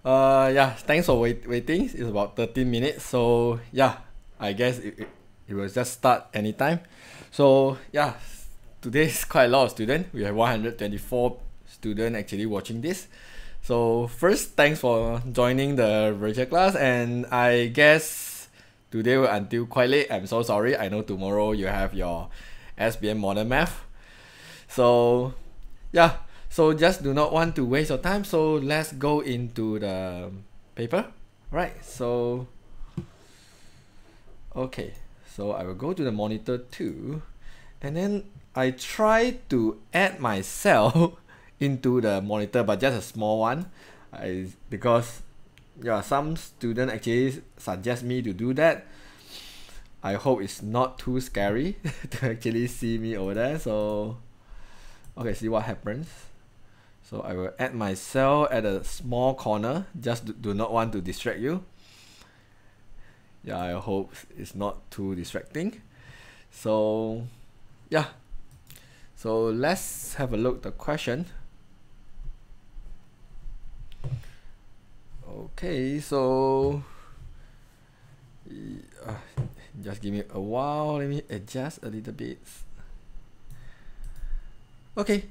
Yeah, thanks for waiting. It's about 13 minutes. So yeah, I guess it will just start anytime. So yeah, today is quite a lot of students. We have 124 students actually watching this. So first, thanks for joining the virtual class, and I guess today we're until quite late. I'm so sorry. I know tomorrow you have your SPM Modern Math. So yeah, so just do not want to waste your time, so let's go into the paper. Right, so okay, so I will go to the monitor 2, and then I try to add my cell into the monitor, but just a small one. Because yeah, some student actually suggest me to do that. I hope it's not too scary to actually see me over there. So okay, see what happens. So I will add my cell at a small corner. Just do not want to distract you. Yeah, I hope it's not too distracting. So yeah, so let's have a look at the question. Okay, so just give me a while. Let me adjust a little bit. Okay.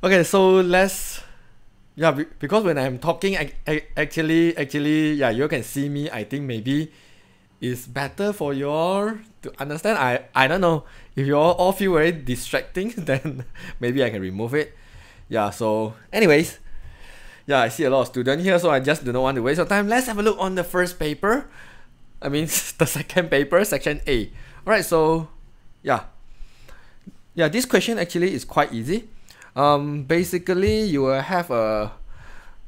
Okay, so let's, yeah, because when I'm talking, actually, yeah, you can see me. I think maybe it's better for you all to understand. I don't know if you all feel very distracting, then maybe I can remove it. Yeah, so anyways, yeah, I see a lot of students here, so I just do not want to waste your time. Let's have a look on the first paper. I mean, the second paper, section A. Alright, so yeah, this question actually is quite easy. Basically, you will have a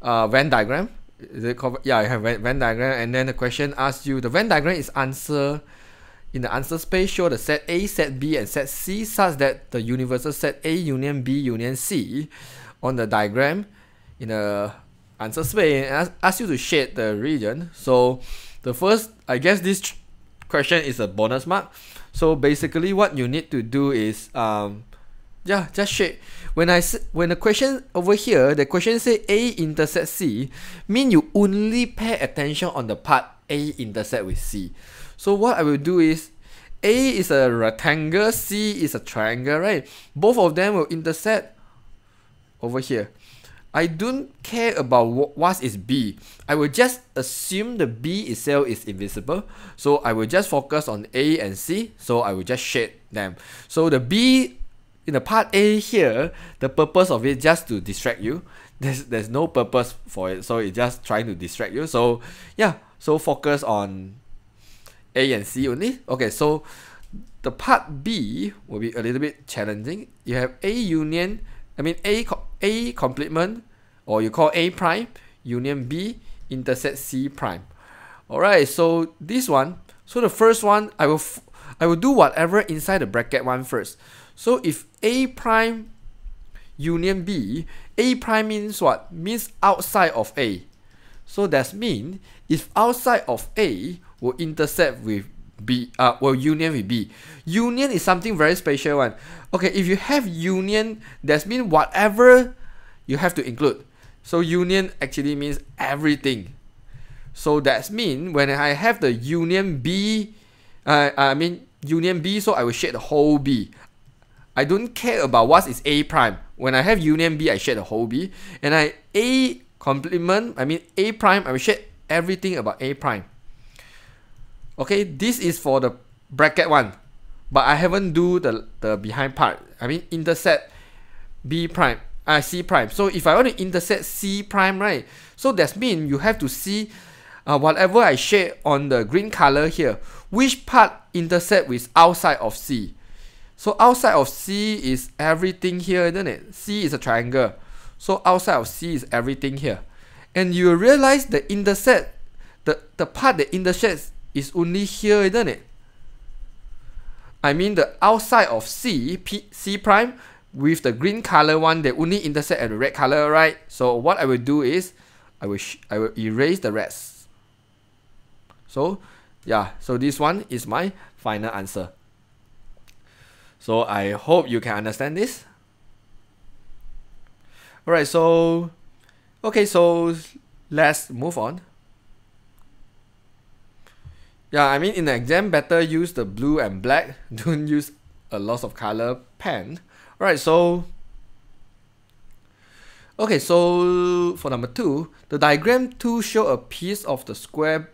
Venn diagram. Is it covered? Yeah, you have Venn diagram, and then the question asks you, the Venn diagram is in the answer space, show the set A, set B, and set C such that the universal set A union B union C on the diagram in the answer space, and ask you to shade the region. So the first, I guess this question is a bonus mark. So basically what you need to do is yeah, just shade. When the question over here, the question say A intersect C, mean you only pay attention on the part A intersect with C. So what I will do is, A is a rectangle, C is a triangle, right? Both of them will intersect over here. I don't care about what is B. I will just assume the B itself is invisible. So I will just focus on A and C. So I will just shade them. So the B in the part A here, the purpose of it just to distract you. There's no purpose for it. So it's just trying to distract you. So yeah, so focus on A and C only. Okay, so the part B will be a little bit challenging. You have A union, A complement, or you call A prime, union B intersect C prime. Alright, so this one, so the first one, I will do whatever inside the bracket one first. So if A prime union B, A prime means what? Means outside of A. So that means if outside of A will intersect with B, will union with B. Union is something very special one. Okay, if you have union, that means whatever you have to include. So union actually means everything. So that means when I have the union B, union B, so I will shade the whole B. I don't care about what is A prime. When I have union B, I shade the whole B. And A complement, A prime, I will shade everything about A prime. Okay, this is for the bracket one. But I haven't do the behind part. Intersect B prime, C prime. So if I want to intersect C prime, right? So that means you have to see whatever I shade on the green color here, which part intersect with outside of C. So outside of C is everything here, isn't it? C is a triangle. So outside of C is everything here. And you realize the intersect, the part that intersects is only here, isn't it? The outside of C, C prime, with the green color one, they only intersect at the red color, right? So what I will do is, I will erase the rest. So yeah, so this one is my final answer. So I hope you can understand this. Alright, so okay, so let's move on. Yeah, I mean in the exam better use the blue and black. Don't use a lot of color pen. Alright, so okay, so for number 2, the diagram 2 show a piece of the square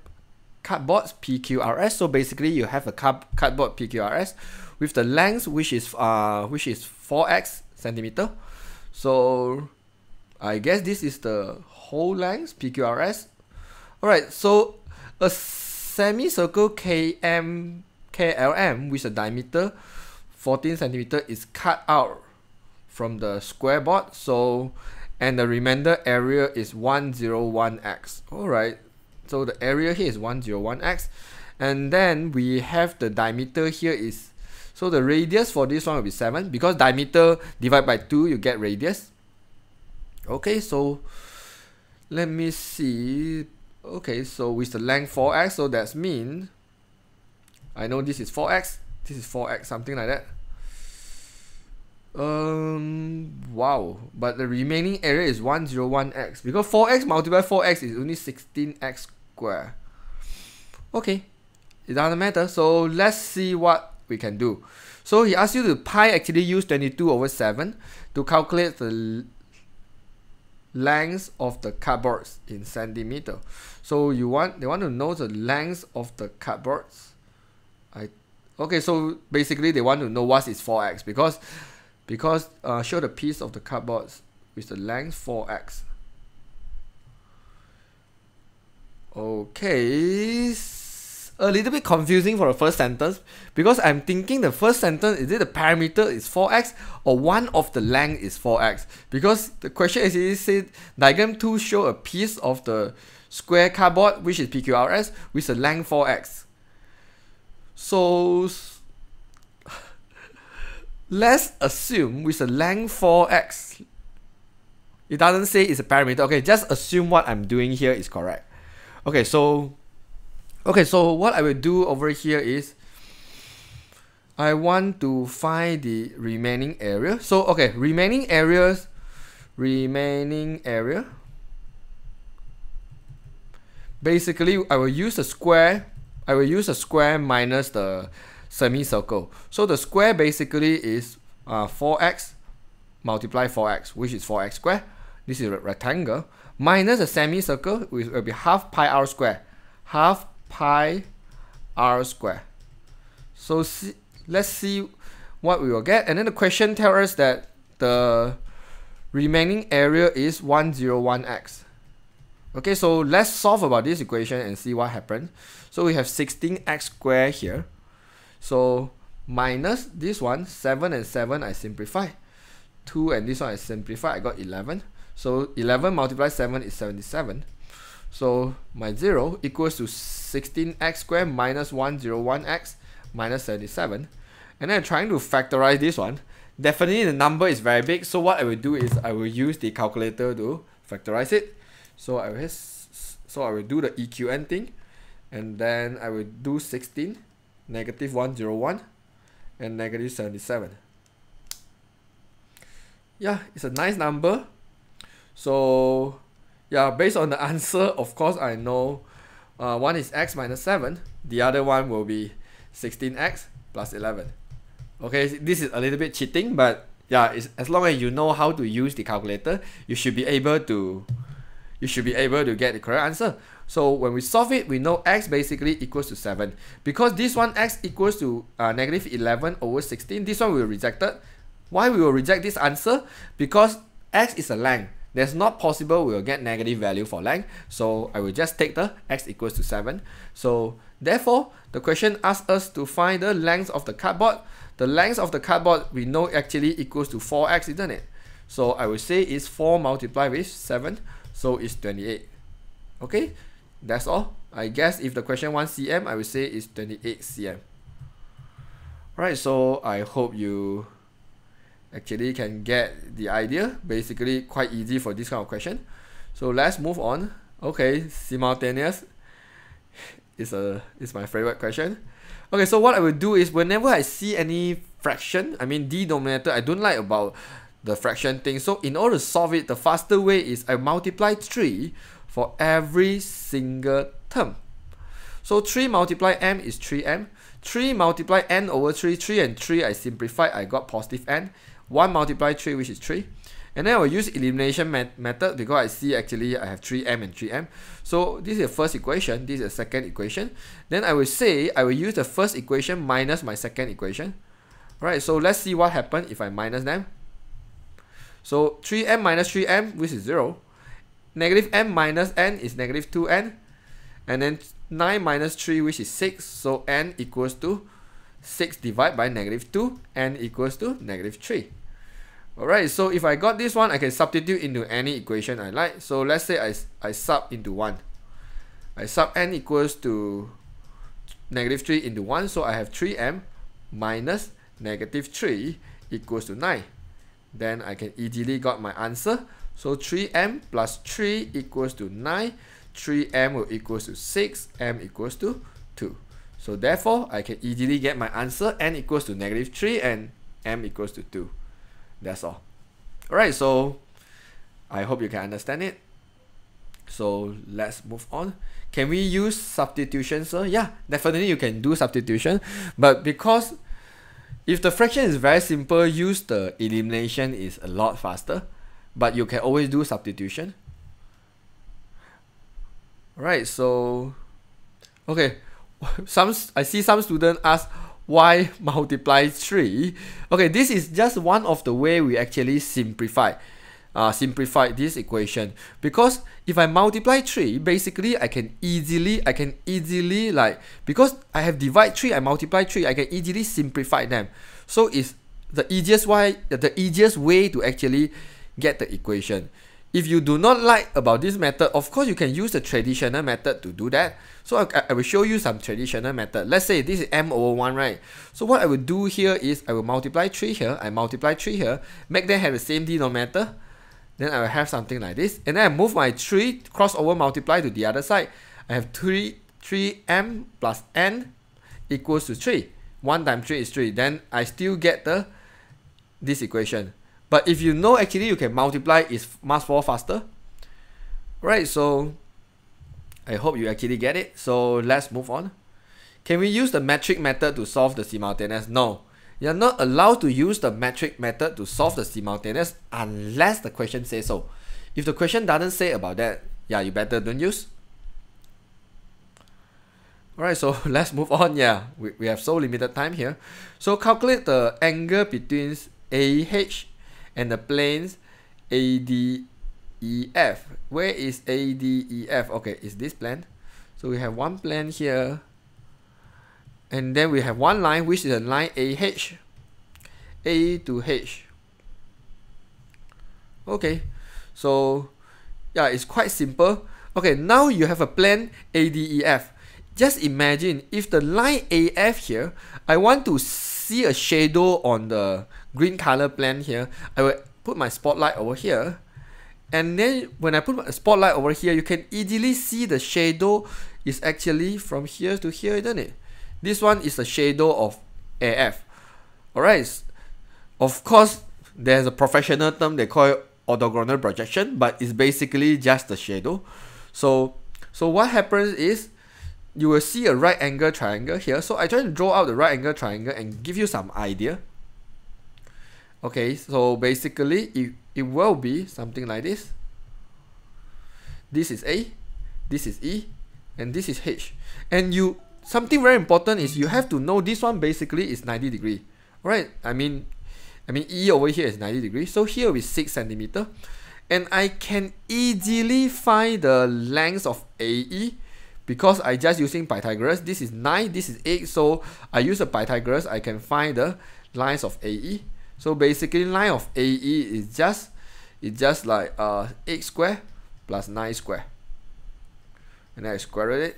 cardboard PQRS. So basically you have a cardboard PQRS with the length which is 4x centimeter. So I guess this is the whole length PQRS. Alright, so a semicircle KLM with a diameter 14 centimeter is cut out from the square board. So and the remainder area is 101x. Alright, so the area here is 101x, and then we have the diameter here is, so the radius for this one will be 7, because diameter divided by 2 you get radius. Okay, so let me see. Okay, so with the length 4x, so that's mean I know this is 4x, this is 4x, something like that. Wow, but the remaining area is 101x, because 4x multiplied 4x is only 16x squared. Okay, it doesn't matter. So let's see what we can do. So he asks you to pi actually use 22/7 to calculate the length of the cardboards in centimeter. So they want to know the length of the cardboards. Okay, so basically they want to know what is 4x, because show the piece of the cardboards with the length 4x. Okay, a little bit confusing for the first sentence, because I'm thinking the first sentence, is it the parameter is 4x or one of the length is 4x? Because the question is said diagram 2 show a piece of the square cardboard which is PQRS with a length 4x. So let's assume with a length 4x. It doesn't say it's a parameter. Okay, just assume what I'm doing here is correct. Okay, so what I will do over here is I want to find the remaining area. So okay, remaining area. Basically, I will use a square minus the semicircle. So the square basically is 4x multiply 4x, which is 4x squared. This is a rectangle. Minus the semicircle, which will be half pi r squared. Half pi r squared. So let's see what we will get. And then the question tells us that the remaining area is 101x. Okay, so let's solve about this equation and see what happens. So we have 16x squared here. So minus this one, 7 and 7 I simplify. 2 and this one I simplify, I got 11. So 11 multiplied 7 is 77. So my 0 equals to 16x squared minus 101x minus 77. And then I'm trying to factorize this one. Definitely the number is very big. So what I will do is I will use the calculator to factorize it. So I will do the EQN thing. And then I will do 16, negative 101, and negative 77. Yeah, it's a nice number. So yeah, based on the answer, of course I know one is x minus 7, the other one will be 16x plus 11. Okay, this is a little bit cheating, but yeah, as long as you know how to use the calculator, you should be able to get the correct answer. So when we solve it, we know x basically equals to 7. Because this one x equals to negative 11 over 16, this one we will reject it. Why we will reject this answer? Because x is a length. There's not possible we will get negative value for length. So I will just take the x equals to 7. So therefore, the question asks us to find the length of the cardboard. The length of the cardboard we know actually equals to 4x, isn't it? So I will say it's 4 multiplied with 7. So it's 28. Okay, that's all. I guess if the question wants cm, I will say it's 28 cm. Alright, so I hope you actually can get the idea. Basically quite easy for this kind of question. So let's move on. Okay, simultaneous is my favorite question. Okay, so what I will do is whenever I see any fraction, I mean denominator, I don't like about the fraction thing. So in order to solve it, the faster way is I multiply 3 for every single term. So 3 multiply m is 3m. 3 multiply n over 3, 3 and 3 I simplify, I got positive n. 1 multiply 3, which is 3. And then I will use elimination method because I see actually I have 3m and 3m. So this is the first equation, this is the second equation. Then I will say I will use the first equation minus my second equation. Alright, so let's see what happens if I minus them. So 3m minus 3m, which is 0. Negative m minus n is negative 2n. And then 9 minus 3, which is 6. So n equals to 6 divided by negative 2. N equals to negative 3. Alright, so if I got this one, I can substitute into any equation I like. So let's say I sub into 1. I sub n equals to negative 3 into 1. So I have 3m minus negative 3 equals to 9. Then I can easily got my answer. So 3m plus 3 equals to 9. 3m will equals to 6. M equals to 2. So therefore, I can easily get my answer. N equals to negative 3 and m equals to 2. That's all. Alright, so I hope you can understand it. So let's move on. Can we use substitution, sir? Yeah, definitely you can do substitution. But because if the fraction is very simple, use the elimination is a lot faster. But you can always do substitution. Alright, so okay. I see some students ask why multiply 3. Okay, this is just one of the way we actually simplify this equation. Because if I multiply 3, basically I can easily like, because I have divide 3, I multiply 3, I can easily simplify them. So it's the easiest way to actually get the equation. If you do not like about this method, of course you can use the traditional method to do that. So I will show you some traditional method. Let's say this is m over 1, right? So what I will do here is I will multiply 3 here, I multiply 3 here, make them have the same denominator. Then I will have something like this. And then I move my 3 crossover multiply to the other side. I have 3m plus n equals to 3. 1 times 3 is 3. Then I still get this equation. But if you know actually you can multiply, it's much more faster. Right, so I hope you actually get it. So let's move on. Can we use the metric method to solve the simultaneous? No. You're not allowed to use the metric method to solve the simultaneous unless the question says so. If the question doesn't say about that, yeah, you better don't use. Alright, so let's move on. Yeah, we have so limited time here. So calculate the angle between AH and the planes ADEF. Where is ADEF? Okay, is this plane? So we have one plane here. And then we have one line, which is a line AH. A to H. Okay, so yeah, it's quite simple. Okay, now you have a plane ADEF. Just imagine if the line AF here, I want to see a shadow on the green color plane here. I will put my spotlight over here. And then when I put my spotlight over here, you can easily see the shadow is actually from here to here, isn't it? This one is the shadow of AF. Alright, of course, there's a professional term they call it orthogonal projection, but it's basically just the shadow. So what happens is you will see a right angle triangle here. So I try to draw out the right angle triangle and give you some idea. Okay, so basically it will be something like this. This is A, this is E, and this is H. And something very important is you have to know this one basically is 90 degree. Right? I mean E over here is 90 degrees. So here will be 6 centimeter. And I can easily find the length of AE because I just using Pythagoras. This is 9, this is 8. So I use the Pythagoras, I can find the lines of AE. So basically line of AE is just like 8 square plus 9 square. And I square it.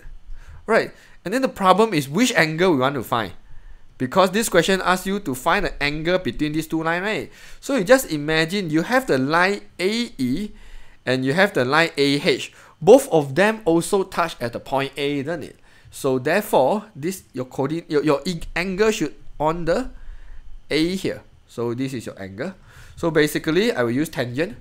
Right. And then the problem is which angle we want to find. Because this question asks you to find the angle between these two lines, right? So you just imagine you have the line AE and you have the line AH. Both of them also touch at the point A, doesn't it? So therefore, your angle should on the A here. So this is your angle. So basically, I will use tangent.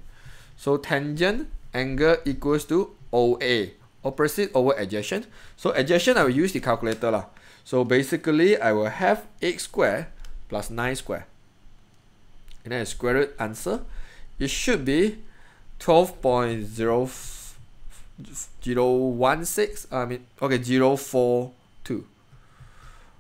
So tangent angle equals to OA, opposite over adjacent. So adjacent, I will use the calculator lah. So basically, I will have 8 square plus 9 square. And then I square it, answer. It should be 0.042.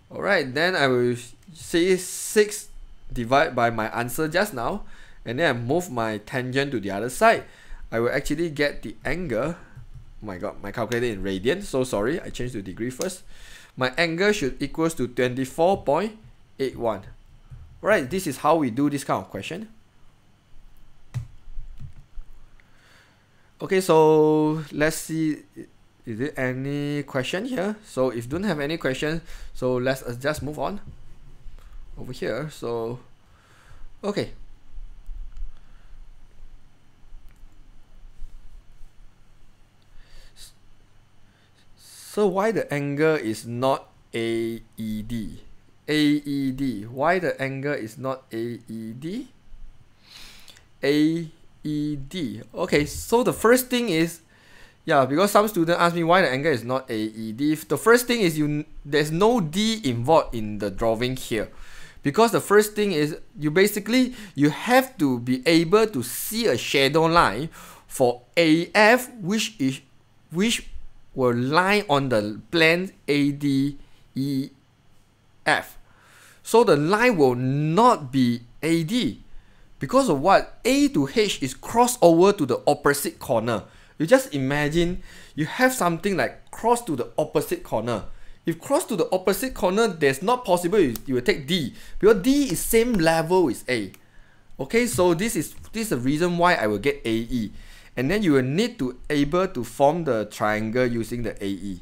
Alright, then I will say 6 divided by my answer just now, and then I move my tangent to the other side. I will actually get the angle. Oh my god, my calculator in radian, so sorry, I changed to degree first. My angle should equals to 24.81. Alright, this is how we do this kind of question. Okay, so let's see, is there any question here? So if don't have any question, so let's just move on over here. So okay, so why the angle is not AED? AED, why the angle is not AED? AED. Okay, so the first thing is, yeah, because some students ask me why the angle is not AED. The first thing is there's no D involved in the drawing here. Because the first thing is you have to be able to see a shadow line for AF which will lie on the plane ADEF. So the line will not be AD. Because of what? A to H is crossed over to the opposite corner. You just imagine you have something like cross to the opposite corner. If cross to the opposite corner, there's not possible you will take D, because D is same level with A. Okay, so this is the reason why I will get AE. And then you will need to able to form the triangle using the AE.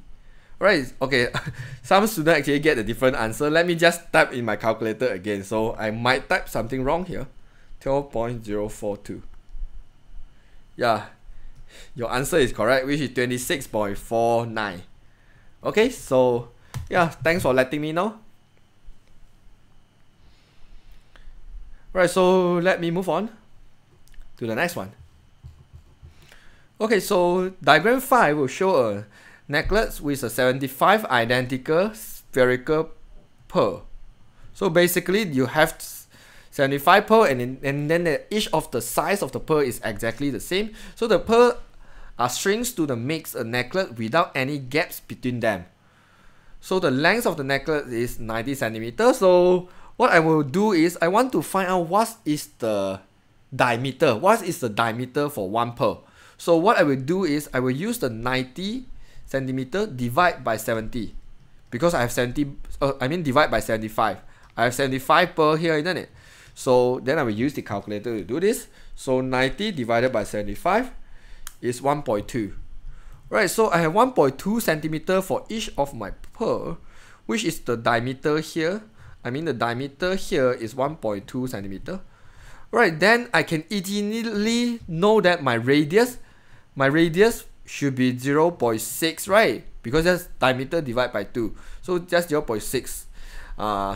Right, okay, some students actually get a different answer. Let me just type in my calculator again. So I might type something wrong here. 12.042. Yeah, your answer is correct, which is 26.49. Okay, so yeah, thanks for letting me know. Right, so let me move on to the next one. Okay, so diagram 5 will show a necklace with a 75 identical spherical pearl. So basically you have 75 pearl, and then each of the size of the pearl is exactly the same. So the pearl are strings to the mix a necklace without any gaps between them. So the length of the necklace is 90 centimeters. So what I will do is I want to find out what is the diameter. What is the diameter for one pearl? So what I will do is I will use the 90 centimeter divide by 70, because I have 70. Divide by 75. I have 75 pearl here, isn't it? So then I will use the calculator to do this. So 90 divided by 75 is 1.2. Right, so I have 1.2 centimeter for each of my pearl, which is the diameter here. The diameter here is 1.2 centimeter. Right, then I can easily know that my radius should be 0.6, right? Because that's diameter divided by 2. So just 0.6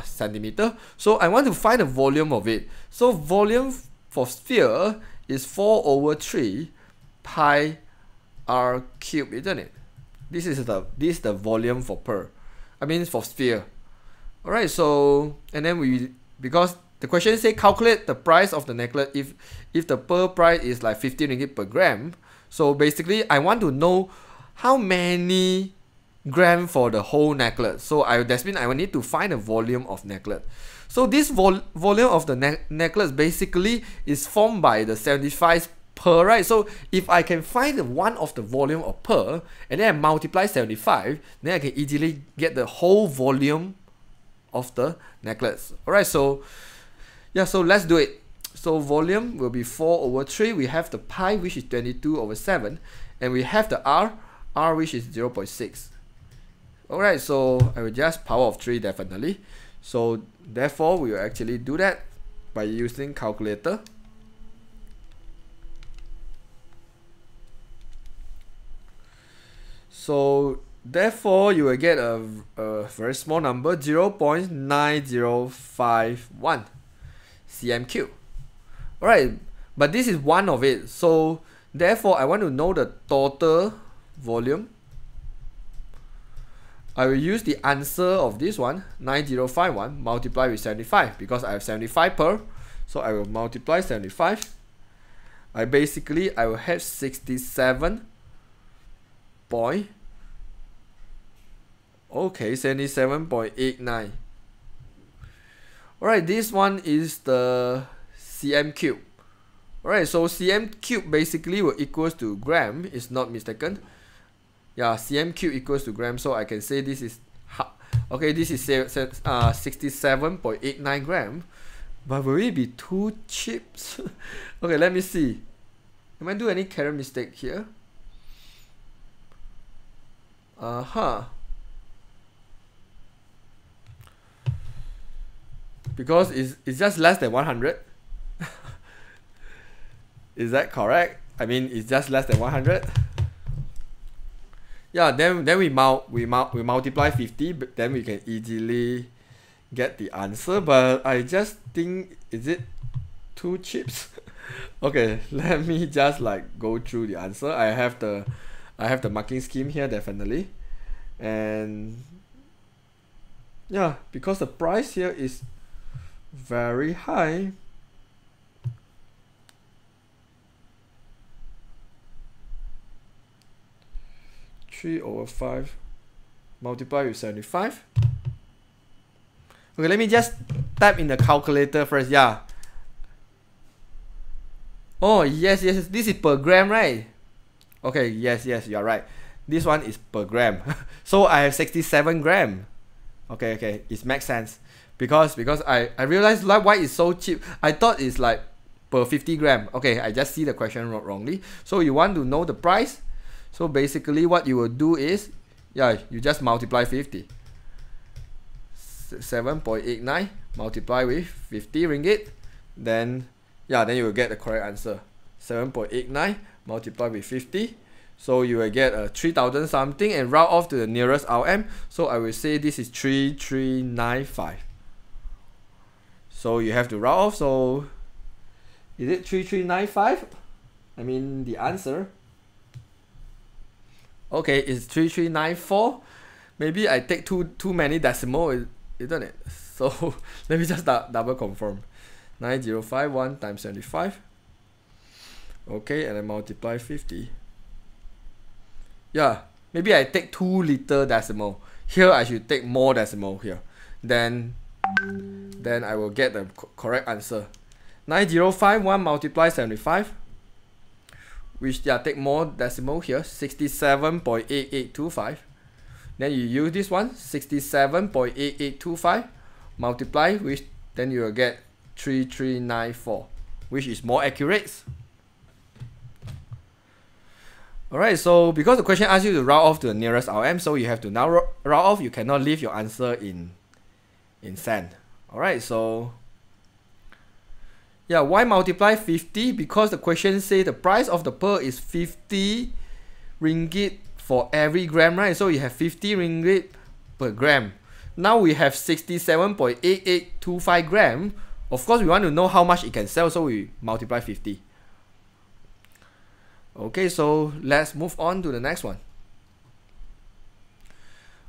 centimeter. So I want to find the volume of it. So volume for sphere is 4 over 3 pi r cubed, isn't it? This is the volume for pearl. For sphere. Alright, so and then because the question says calculate the price of the necklace if the pearl price is like 15 ringgit per gram. So basically I want to know how many gram for the whole necklace. So that means I will need to find the volume of necklace. So this volume of the necklace basically is formed by the 75 pearl, right? So if I can find the one of the volume of pearl and then I multiply 75, then I can easily get the whole volume of the necklace. Alright, so yeah, so let's do it. So volume will be 4 over 3. We have the pi, which is 22 over 7, and we have the r which is 0.6. Alright, so I will just power of 3 definitely. So therefore we will actually do that by using calculator. So therefore you will get a very small number, 0.9051 cm cube. Alright, but this is one of it. So therefore I want to know the total volume. I will use the answer of this one, 9051, multiply with 75, because I have 75 per. So I will multiply 75. I will have 67 point. Okay, 77.89. Alright, this one is the cm cube. Alright, so cm cube basically will equals to gram, is not mistaken. Yeah, cm cube equals to gram, so I can say this is okay, this is 67.89 gram. But will it be too cheap? Okay, let me see. Am I doing any carrot mistake here? Because it's just less than 100. Is that correct? I mean, it's just less than 100. Yeah, then we multiply 50, but then we can easily get the answer. But I just think, is it too cheap? Okay, let me just like go through the answer. I have the marking scheme here, definitely. And yeah, because the price here is very high. (3/5) multiply with 75. Okay, let me just type in the calculator first. Yeah. Oh, yes, this is per gram, right? Okay, yes, you're right. This one is per gram. So I have 67 gram. Okay, it makes sense. Because I realized like why it's so cheap. I thought it's like per 50 gram. Okay, I just see the question wrongly. So you want to know the price? So basically what you will do is, yeah, you just multiply 50. 7.89 multiply with 50 ringgit. Then you will get the correct answer. 7.89 multiply with 50. So you will get a 3000 something and round off to the nearest RM. So I will say this is 3395. So you have to round off. So is it 3395? I mean the answer. Okay, it's 3394. Maybe I take too many decimal, isn't it? So let me just double confirm. 9051 times 75. Okay, and then multiply 50. Yeah, maybe I take too little decimal. Here I should take more decimal here. Then I will get the correct answer. 9051 multiply 75. Which take more decimal here, 67.8825. Then you use this one, 67.8825 multiply with, then you will get 3394, which is more accurate. Alright, so because the question asks you to round off to the nearest RM, so you have to now round off. You cannot leave your answer in cent. Alright, so yeah, why multiply 50? Because the question says the price of the pearl is 50 ringgit for every gram, right? So you have 50 ringgit per gram. Now we have 67.8825 gram. Of course, we want to know how much it can sell, so we multiply 50. Okay, so let's move on to the next one.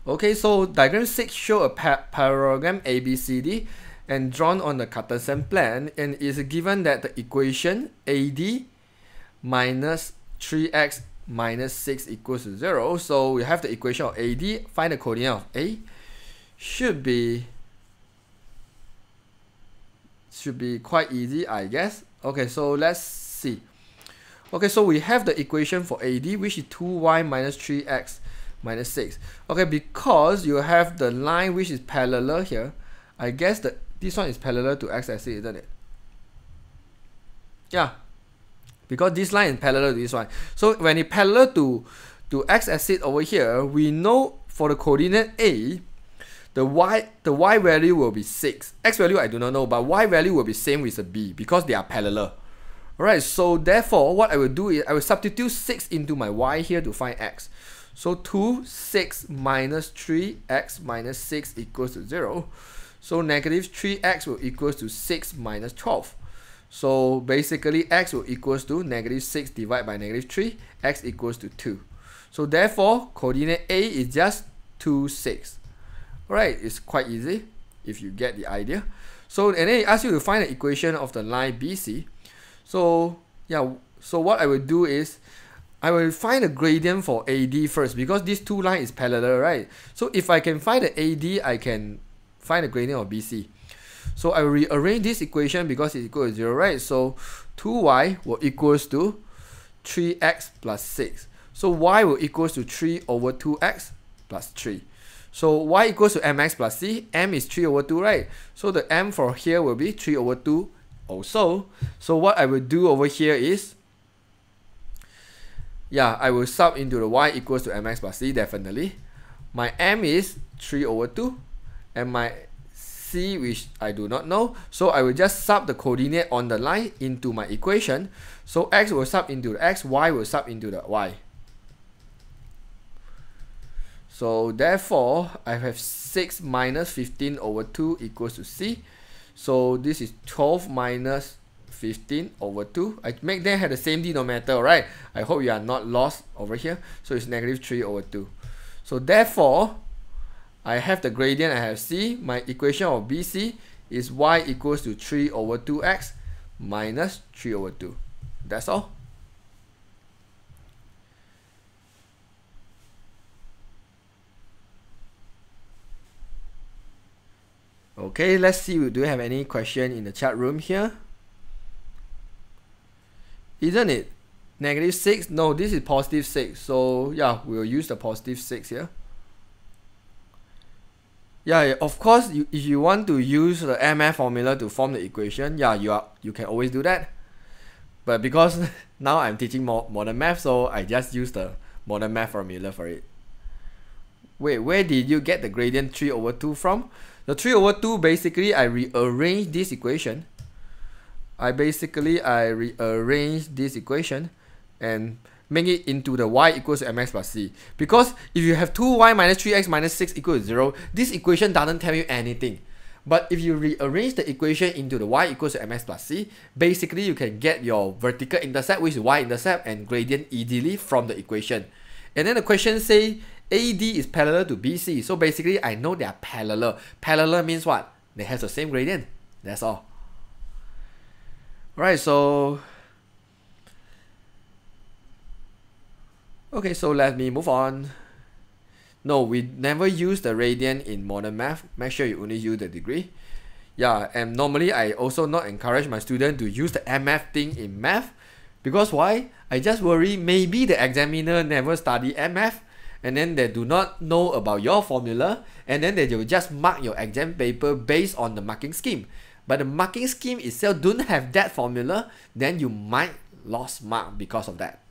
Okay, so diagram 6 show a parallelogram ABCD and drawn on the Cartesian plan, and is given that the equation AD minus 3x minus 6 equals to 0. So we have the equation of AD, find the coordinate of A. Should be quite easy, I guess. Okay, so let's see. Okay, so we have the equation for AD, which is 2y minus 3x minus 6. Okay, because you have the line which is parallel here, I guess that this one is parallel to x-axis, isn't it? Yeah, because this line is parallel to this one. So when it's parallel to x-axis over here, we know for the coordinate A, the y value will be 6. X value I do not know, but y value will be same with the B because they are parallel. Alright, so therefore what I will do is I will substitute 6 into my y here to find x. So 2, 6 minus 3x minus 6 equals to 0. So negative 3x will equals to 6 minus 12. So basically x will equals to -6 divided by -3, x equals to 2. So therefore, coordinate A is just 2, 6. Alright, it's quite easy if you get the idea. So, and then it asks you to find the equation of the line BC. So, yeah, so what I will do is, I will find the gradient for AD first, because these two lines is parallel, right? So if I can find the AD, I can find the gradient of BC. So I will rearrange this equation because it's equal to 0, right? So 2y will equals to 3x plus 6. So y will equals to 3 over 2x plus 3. So y equals to mx plus c. M is 3 over 2, right? So the m for here will be 3 over 2 also. So what I will do over here is, yeah, I will sub into the y equals to mx plus c, definitely. My m is 3 over 2, and my c, which I do not know. So I will just sub the coordinate on the line into my equation. So x will sub into the x, y will sub into the y. So therefore, I have 6 minus 15 over 2 equals to c. So this is 12 minus 15 over 2. I make them have the same denominator, right? I hope you are not lost over here. So it's -3 over 2. So therefore, I have the gradient, I have c. My equation of BC is y equals to 3 over 2x minus 3 over 2. That's all. Okay, let's see, do we have any question in the chat room here? Isn't it -6? No, this is +6. So yeah, we'll use the +6 here. Yeah, of course, if you want to use the MF formula to form the equation, yeah, you can always do that. But because now I'm teaching modern math, so I just use the modern math formula for it. Wait, where did you get the gradient 3 over 2 from? The 3 over 2, basically, I rearrange this equation. I rearrange this equation and make it into the y equals to mx plus c. Because if you have 2y minus 3x minus 6 equals to 0, this equation doesn't tell you anything. But if you rearrange the equation into the y equals to mx plus c, basically you can get your vertical intercept, which is y-intercept, and gradient easily from the equation. And then the question says AD is parallel to BC. So basically I know they are parallel. Parallel means what? They have the same gradient. That's all. Alright, so okay, so let me move on. No, we never use the radian in modern math. Make sure you only use the degree. Yeah, and normally I also not encourage my student to use the MF thing in math. Because why? I just worry maybe the examiner never study MF, and then they do not know about your formula, and then they will just mark your exam paper based on the marking scheme. But the marking scheme itself don't have that formula, then you might lose mark because of that.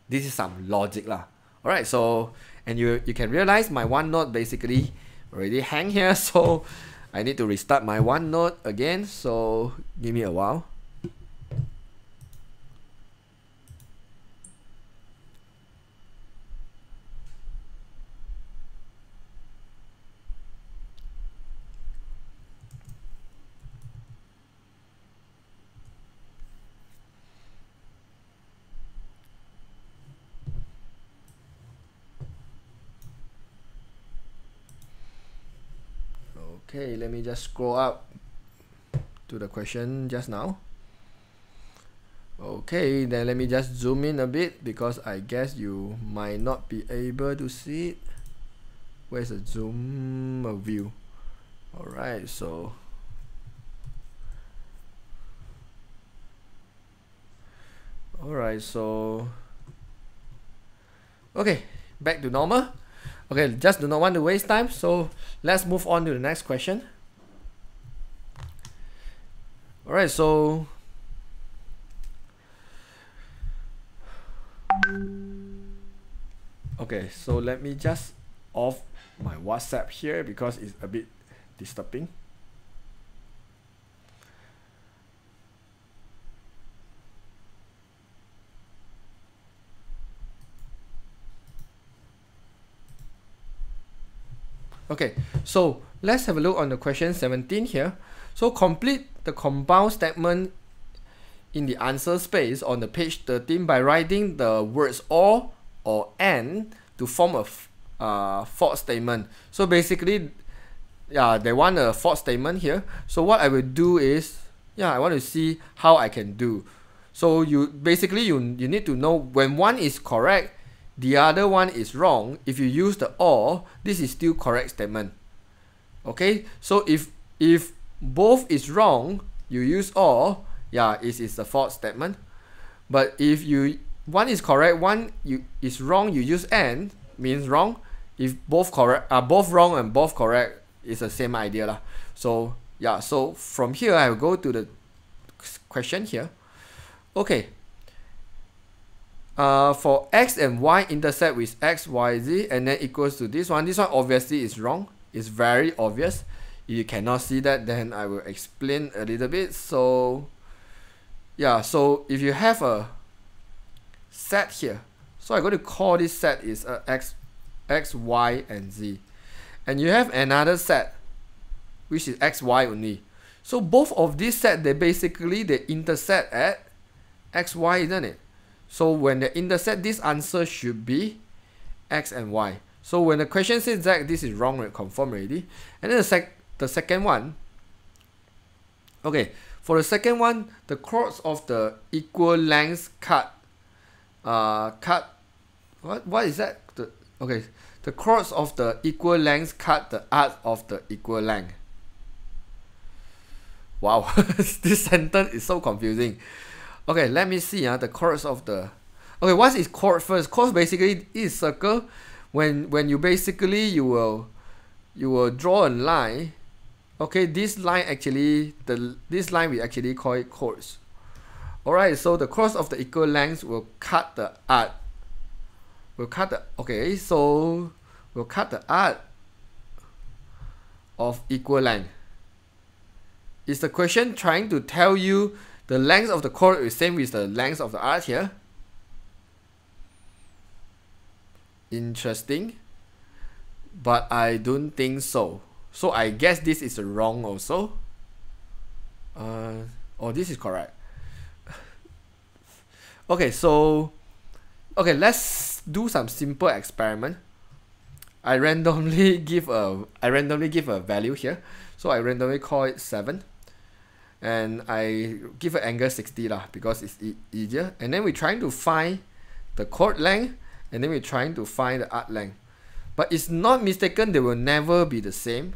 This is some logic lah. Alright, so, and you can realize my OneNote basically already hang here, so I need to restart my OneNote again, so give me a while. Okay, let me just scroll up to the question just now. Okay, then let me just zoom in a bit because I guess you might not be able to see it. Where's the zoom view? Alright, so okay, back to normal. Okay, just do not want to waste time, so let's move on to the next question. Alright, so okay, so let me just off my WhatsApp here because it's a bit disturbing. Okay, so let's have a look on the question 17 here. So complete the compound statement in the answer space on the page 13 by writing the words or and to form a for statement. So basically, yeah, they want a for statement here. So what I will do is, yeah, I want to see how I can do. So you basically you need to know when one is correct, the other one is wrong. If you use the or, this is still correct statement. Okay, so if both is wrong, you use or, yeah, it is a false statement. But if one is correct, one is wrong, you use and, means wrong. If both correct both wrong and both correct, it's the same idea lah. So yeah, so from here I will go to the question here. Okay, for x and y intersect with x, y, z, and then equals to this one obviously is wrong. It's very obvious. If you cannot see that, then I will explain a little bit. So yeah, so if you have a set here, so I'm going to call this set is x, y, and z, and you have another set which is x, y only. So both of these sets, they intersect at x, y, isn't it? So when they intersect, this answer should be x and y. So when the question says that, this is wrong, right? Confirm already. And then the second one, okay, for the second one, the chords of the equal lengths cut what is that? The chords of the equal lengths cut the arc of the equal length. Wow, this sentence is so confusing. Okay, let me see the chords of the, okay, what is chord first? Chord basically is circle. When you basically you will draw a line. Okay, this line actually, this line we actually call it chords. Alright, so the chords of the equal lengths will cut the arc. Okay, so we'll cut the arc of equal length. Is the question trying to tell you the length of the chord is same with the length of the arc here? Interesting, but I don't think so. So I guess this is wrong also. Oh, this is correct. Okay, so let's do some simple experiment. I randomly give a value here. So I randomly call it 7. And I give an angle 60 lah, because it's easier. And then we're trying to find the chord length, and then we're trying to find the arc length. But it's not mistaken, they will never be the same.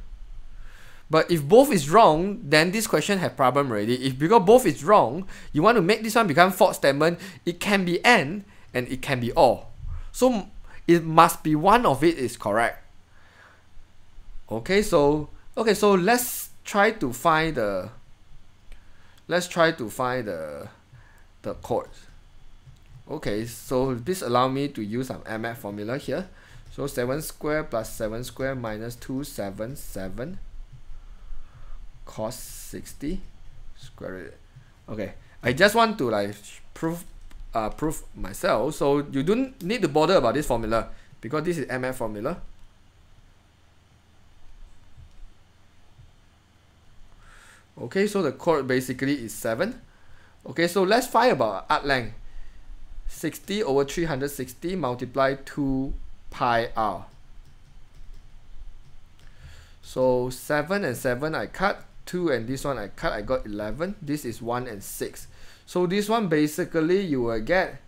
But if both is wrong, then this question have problem already. If because both is wrong, you want to make this one become false statement, it can be and it can be or. So it must be one of it is correct. Okay, so let's try to find the chords. Okay, so this allow me to use some MF formula here. So 7 square plus 7 square minus 277 cos 60 square root. Okay, I just want to like prove myself. So you don't need to bother about this formula because this is MF formula. Okay, so the chord basically is 7. Okay, so let's find about arc length. 60 over 360 multiply 2 pi r. So 7 and 7 I cut, 2 and this one I cut, I got 11. This is 1 and 6. So this one basically you will get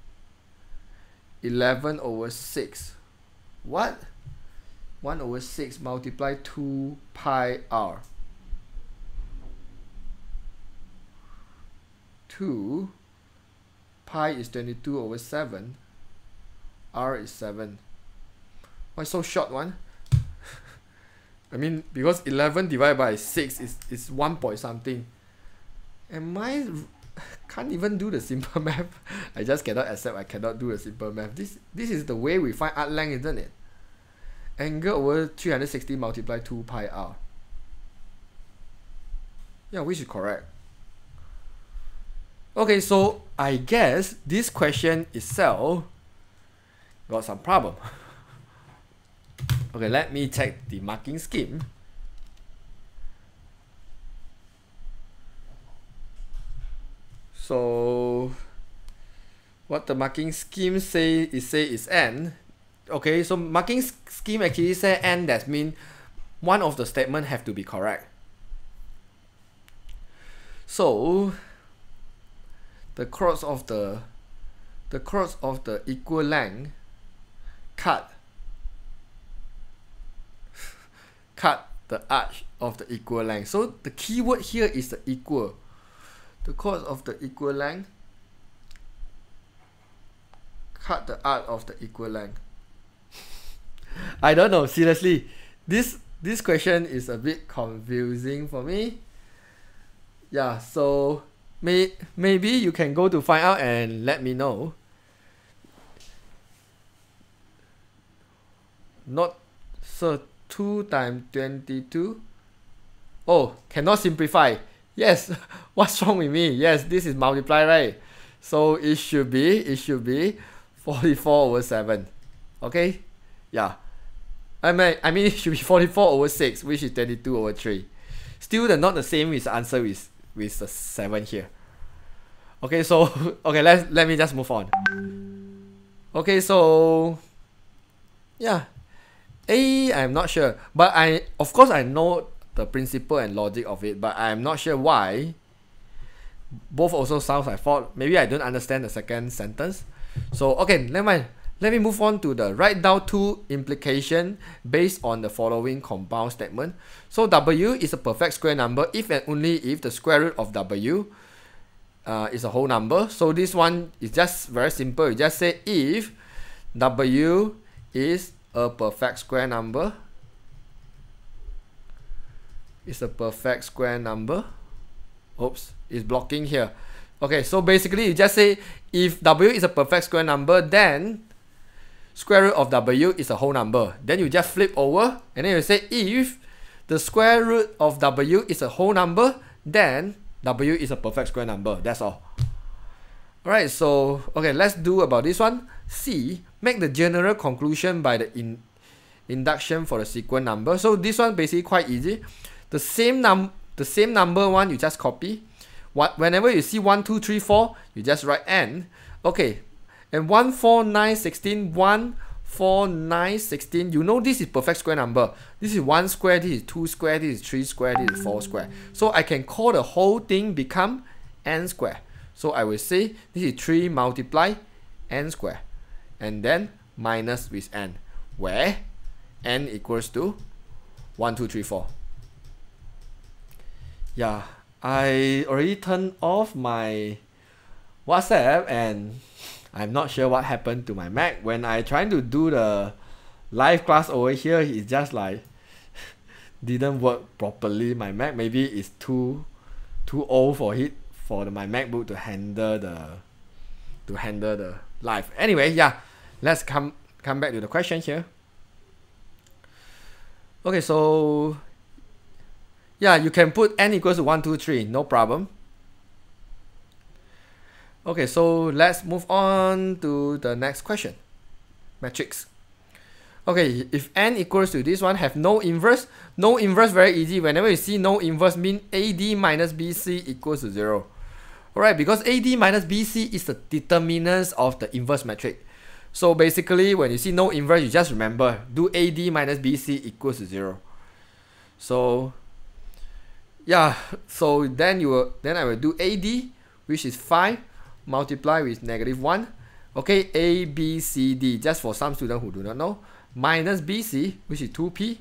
11 over 6. What? 1 over 6 multiply 2 pi r. 2 pi is 22 over 7. R is 7. Why so short one? I mean, because 11 divided by 6 is 1 point something. Can't even do the simple math. I just cannot accept I cannot do the simple math. This is the way we find arc length, isn't it? Angle over 360 multiply 2 pi r. Yeah, which is correct. Okay, so I guess this question itself got some problem. Okay, let me check the marking scheme. So what the marking scheme say is n. Okay, so marking scheme actually say n, that means one of the statement have to be correct. So the cross of the equal length cut the arch of the equal length. So the keyword here is the equal. The cross of the equal length cut the arc of the equal length. I don't know, seriously. This question is a bit confusing for me. Yeah, so maybe you can go to find out and let me know. Not so 2 times 22. Oh, cannot simplify. Yes, what's wrong with me? Yes, this is multiply, right? So it should be 44 over 7. Okay? Yeah. I mean it should be 44 over 6, which is 22 over 3. Still not the same with the answer with the 7 here. Okay, so okay, let me just move on. Okay, so yeah. I'm not sure, but of course I know the principle and logic of it, but I'm not sure why. Both also sounds like fault. Maybe I don't understand the second sentence. So okay, never mind. Let me move on to the write down two implication based on the following compound statement. So W is a perfect square number if and only if the square root of W is a whole number. So this one is just very simple. You just say if W is a perfect square number. It's a perfect square number. Oops, it's blocking here. Okay, so basically you just say if W is a perfect square number, then square root of W is a whole number. Then you just flip over and then you say if the square root of W is a whole number, then W is a perfect square number. That's all. Alright, so okay, let's do about this one. C, make the general conclusion by the induction for the sequence number. So this one basically quite easy. The same number one you just copy. Whenever you see 1, 2, 3, 4, you just write n. Okay, and 1, 4, 9, 16, 1, 4, 9, 16. You know this is perfect square number. This is 1 square, this is 2 square, this is 3 square, this is 4 square. So I can call the whole thing become n square. So I will say this is 3 multiply n square. And then minus with n, where n equals to 1, 2, 3, 4. Yeah, I already turned off my WhatsApp and I'm not sure what happened to my Mac. When I trying to do the live class over here, it's just like didn't work properly. My Mac maybe is too old for it, for my MacBook to handle the live. Anyway, yeah, let's come back to the question here. Okay, so yeah, you can put n equals to 1, 2, 3, no problem. Okay, so let's move on to the next question. Matrix. Okay, if n equals to this one, have no inverse. No inverse, very easy. Whenever you see no inverse, mean AD minus BC equals to 0. Alright, because AD minus BC is the determinants of the inverse matrix. So basically, when you see no inverse, you just remember, do AD minus BC equals to 0. So yeah, so then I will do AD, which is 5, multiply with -1. Okay, A, B, C, D, just for some students who do not know, minus BC, which is 2P,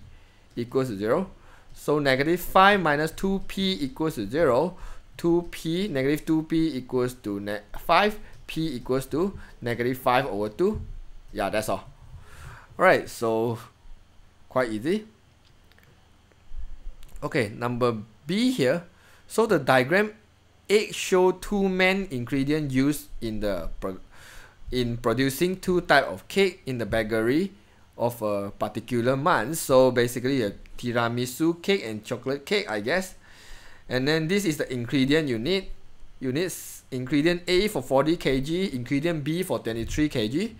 equals to 0. So -5 minus 2P equals to 0. 2P, -2P equals to 5. P equals to -5 over 2. Yeah, that's all. Alright, so quite easy. Okay, number B here. So the diagram 8 show two main ingredients used in producing two types of cake in the bakery of a particular month. So basically a tiramisu cake and chocolate cake, I guess. And then this is the ingredient you need. You need ingredient A for 40 kg, ingredient B for 23 kg.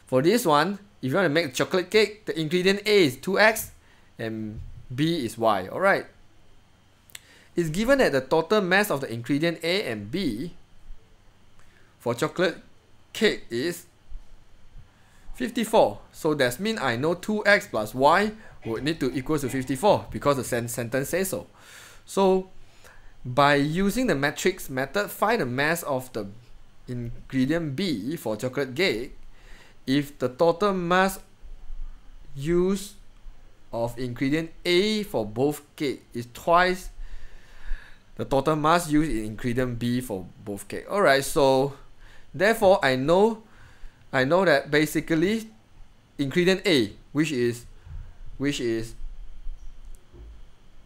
For this one, if you want to make a chocolate cake, the ingredient A is 2x and B is y. Alright. It's given that the total mass of the ingredient A and B for chocolate cake is 54. So that means I know 2x plus y would need to equal to 54 because the sentence says so. So by using the matrix method, find the mass of the ingredient B for chocolate cake if the total mass used of ingredient A for both cake is twice the total mass used in ingredient B for both cake. Alright, so therefore I know that basically ingredient A, which is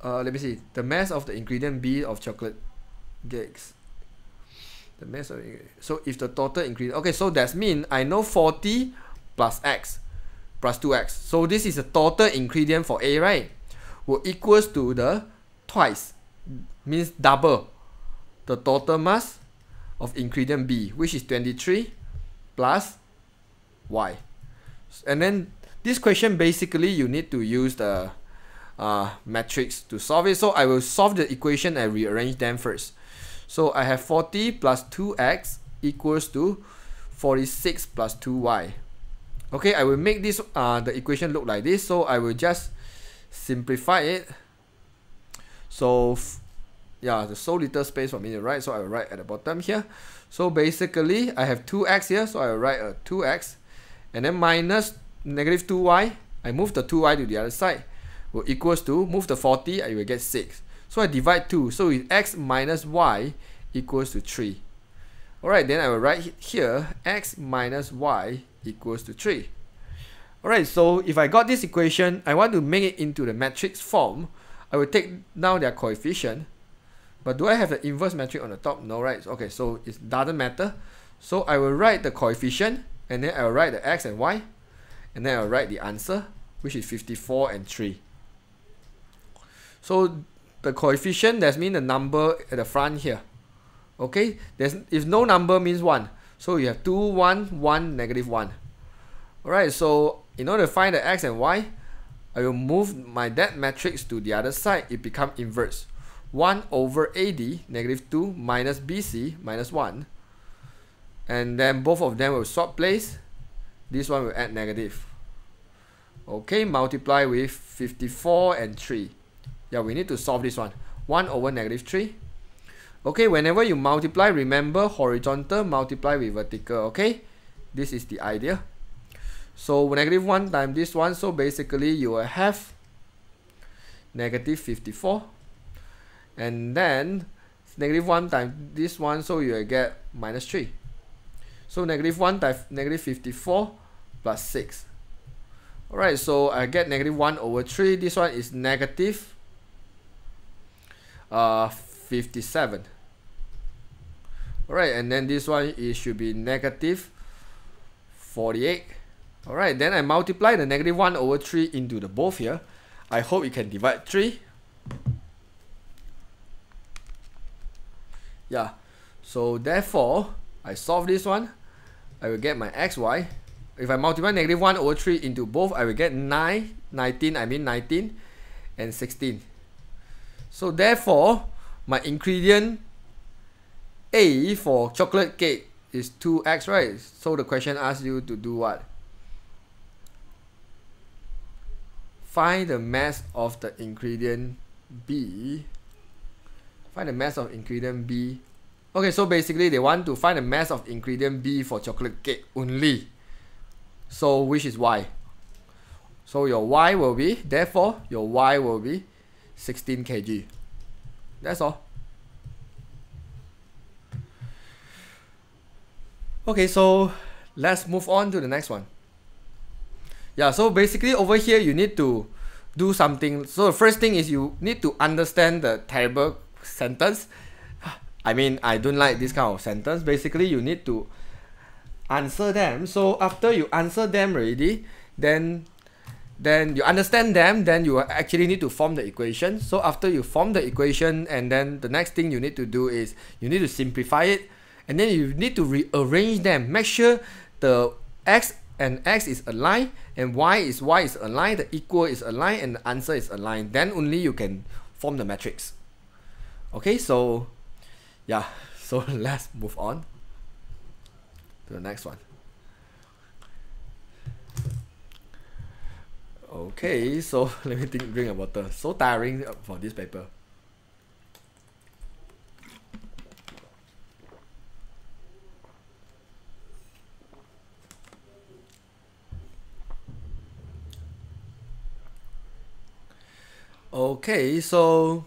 let me see, the mass of the ingredient B of chocolate cakes. The mass of, so if the total ingredient, okay, so that means I know 40 plus x plus 2x. So this is the total ingredient for A, right? Will equals to the twice, means double the total mass of ingredient B, which is 23 plus y. And then this question basically you need to use the matrix to solve it. So I will solve the equation and rearrange them first. So I have 40 plus 2x equals to 46 plus 2y. Okay, I will make this the equation look like this. So I will just simplify it. So yeah, there's so little space for me to write, so I will write at the bottom here. So basically I have 2x here, so I will write a 2x and then minus negative 2y. I move the 2y to the other side, will equals to, move the 40, I will get 6. So I divide 2, so with x minus y equals to 3. Alright, then I will write here x minus y equals to 3. Alright, so if I got this equation, I want to make it into the matrix form. I will take down their coefficient. But do I have the inverse matrix on the top? No, right? Okay, so it doesn't matter. So I will write the coefficient, and then I will write the x and y, and then I will write the answer, which is 54 and 3. So the coefficient, that means the number at the front here. Okay, if no number means 1. So you have 2, 1, 1, negative 1. Alright, so in order to find the x and y, I will move that matrix to the other side. It becomes inverse. 1 over AD, negative 2, minus BC, minus 1. And then both of them will swap place. This one will add negative. Okay, multiply with 54 and 3. Yeah, we need to solve this one. 1 over negative 3. Okay, whenever you multiply, remember horizontal multiply with vertical. Okay, this is the idea. So negative 1 times this one, so basically you will have negative 54. And then negative 1 times this one, so you will get minus 3. So negative 1 times negative 54 plus 6. Alright, so I get negative 1 over 3. This one is negative 57. Alright, and then this one should be negative 48. Alright, then I multiply the negative 1 over 3 into the both here. I hope you can divide 3. Yeah, so therefore I solve this one. I will get my xy. If I multiply negative 1 over 3 into both, I will get 19 and 16. So therefore, my ingredient A for chocolate cake is 2x, right? So the question asks you to do what? Find the mass of the ingredient B. Find the mass of ingredient B. Okay, so basically they want to find the mass of ingredient B for chocolate cake only. So which is y? So your y will be, therefore your y will be 16 kg. That's all. Okay, so let's move on to the next one. Yeah, so basically over here you need to do something. So the first thing is you need to understand the terrible sentence. I mean, I don't like this kind of sentence. Basically, you need to answer them. So after you answer them already, then you understand them, then you actually need to form the equation. So after you form the equation, and then the next thing you need to do is you need to simplify it, and then you need to rearrange them. Make sure the x and x is aligned, and y is aligned, the equal is aligned, and the answer is aligned. Then only you can form the matrix. Okay, so yeah, so let's move on. to the next one. Okay, so let me drink a water. So tiring for this paper. Okay, so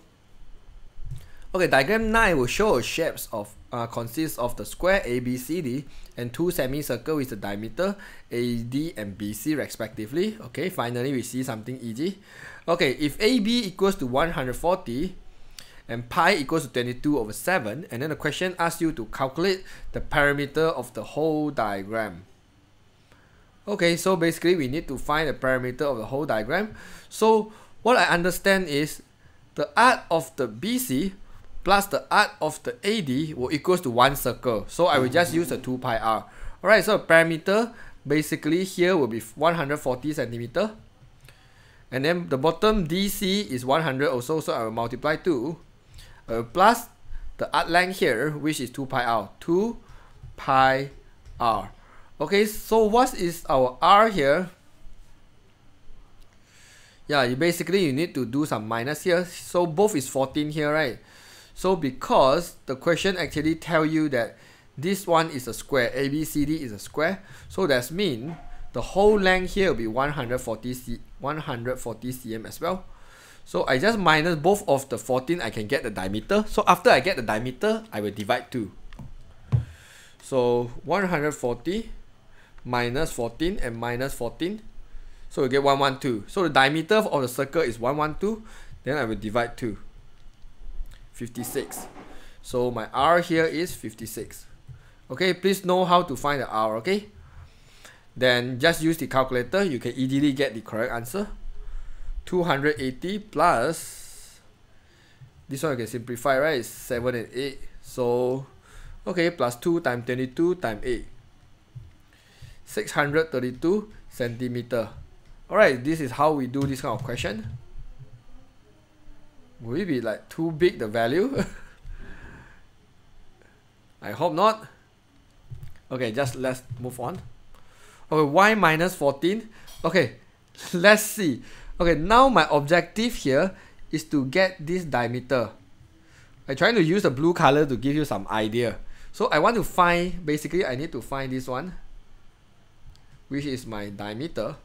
diagram 9 will show a shapes of consists of the square ABCD and two semicircle with the diameter AD and BC respectively. Okay, finally we see something easy. Okay, if AB equals to 140 and pi equals to 22/7, and then the question asks you to calculate the parameter of the whole diagram. Okay, so basically we need to find the parameter of the whole diagram. So what I understand is the arc of the BC plus the arc of the AD will equals to one circle. So I will just use the 2 pi r. Alright, so parameter basically here will be 140 centimeter. And then the bottom DC is 100 also, so I will multiply 2 plus the arc length here, which is 2 pi r. 2 pi r. Okay, so what is our r here? Yeah, you need to do some minus here. So both is 14 here, right? So because the question actually tell you that this one is a square, ABCD is a square, so that means the whole length here will be 140 cm as well. So I just minus both of the 14, I can get the diameter. So after I get the diameter, I will divide 2. So 140 minus 14 and minus 14. So we get 112. So the diameter of the circle is 112. Then I will divide 2. 56. So my r here is 56. Okay, please know how to find the r, okay? Then just use the calculator. You can easily get the correct answer. 280 plus, this one you can simplify, right? It's 7 and 8. So, okay, plus 2 times 22 times 8. 632 centimeter. Alright, this is how we do this kind of question. Will it be like too big, the value? I hope not. Okay, just let's move on. Okay, y minus 14. Okay, let's see. Okay, now my objective here is to get this diameter. I'm trying to use the blue color to give you some idea. So I want to find, basically I need to find this one, which is my diameter.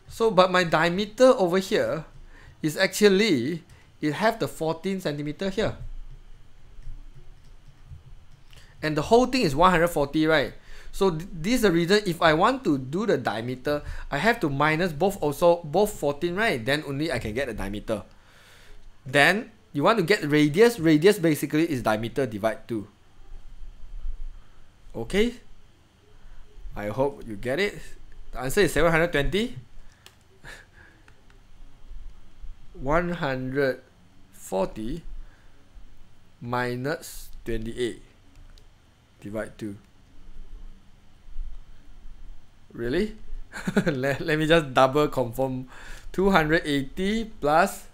So, but my diameter over here is actually, it have the 14 centimeter here. And the whole thing is 140, right? So this is the reason if I want to do the diameter, I have to minus both 14, right? Then only I can get the diameter. Then you want to get radius. Radius basically is diameter divide 2. Okay? I hope you get it. The answer is 720. 140 minus 28 divide 2. Really? let me just double confirm. 280 plus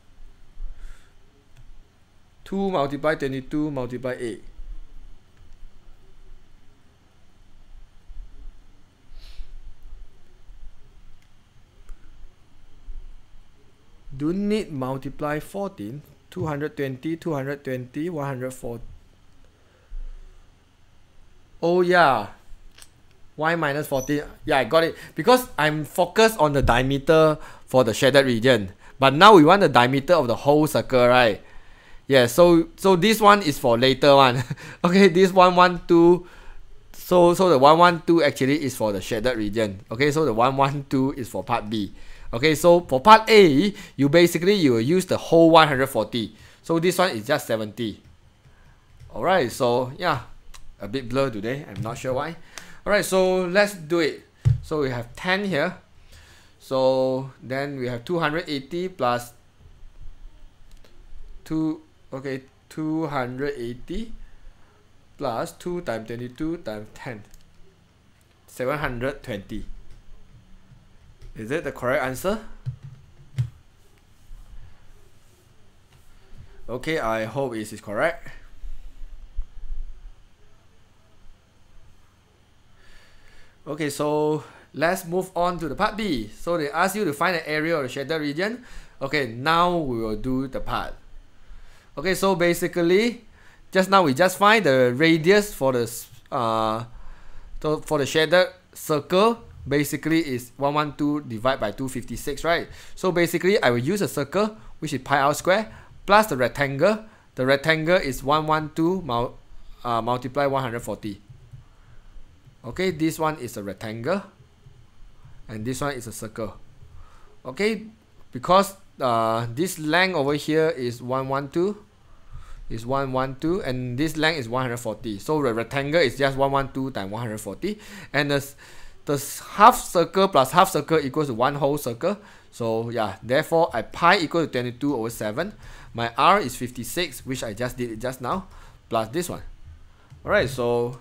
2 multiply 22 multiply 8. Don't need multiply 14. 220, 220, 140. Oh yeah. Y minus 14. Yeah, I got it. Because I'm focused on the diameter for the shaded region. But now we want the diameter of the whole circle, right? Yeah, so this one is for later one. Okay, this 112. So the 112 actually is for the shaded region. Okay, so the 112 is for part B. Okay, so for part A, you will use the whole 140. So this one is just 70. Alright, so yeah, a bit blur today. I'm not sure why. Alright, so let's do it. So we have 10 here. So then we have 280 plus 2. Okay, 280 plus 2 times 22 times 10. 720. Is it the correct answer? Okay, I hope it is correct. Okay, so let's move on to the part B. So they ask you to find the area of the shaded region. Okay, now we will do the part. Okay, so basically, just now we just find the radius for the shaded circle. Basically is 112 divided by 256, right? So basically, I will use a circle, which is pi r square, plus the rectangle. The rectangle is 112 multiply 140. Okay, this one is a rectangle, and this one is a circle. Okay, because this length over here is 112, and this length is 140. So the rectangle is just 112 times 140, and the half circle plus half circle equals to one whole circle. So yeah, therefore pi equal to 22/7. My r is 56, which I just did it just now, plus this one. Alright, so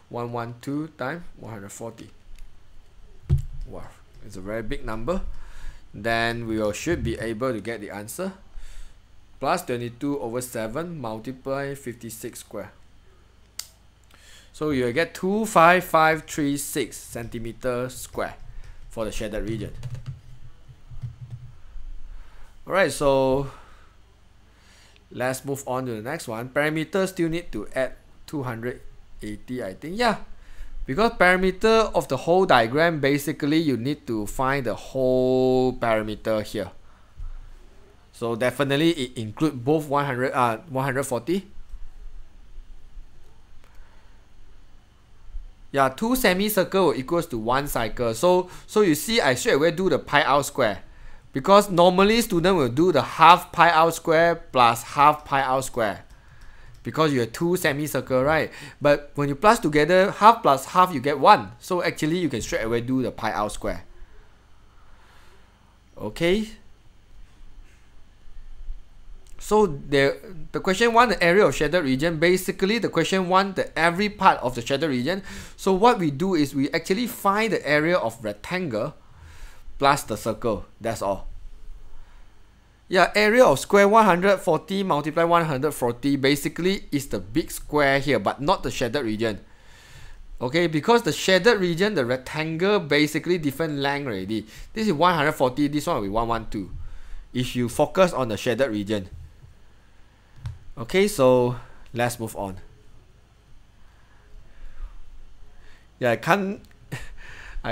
112 times 140. Wow, it's a very big number. Then we should be able to get the answer. Plus 22/7 multiply 56 square. So you will get 25536 centimeter square for the shaded region. Alright, so let's move on to the next one. Parameter still need to add 280, I think. Yeah, because parameter of the whole diagram, basically you need to find the whole parameter here. So definitely it includes both 140. Yeah, 2 semicircle equals to 1 cycle. So you see, I straight away do the pi r square, because normally student will do the half pi r square plus half pi r square, because you have 2 semicircle, right? But when you plus together, half plus half, you get 1. So actually you can straight away do the pi r square. Okay. So the question 1, the area of shaded region, basically the question 1, the every part of the shaded region. So what we do is we actually find the area of rectangle plus the circle. That's all. Yeah, area of square 140 multiply 140 basically is the big square here, but not the shaded region. Okay, because the shaded region, the rectangle basically different length already. This is 140, this one will be 112. If you focus on the shaded region. Okay, so let's move on. Yeah, I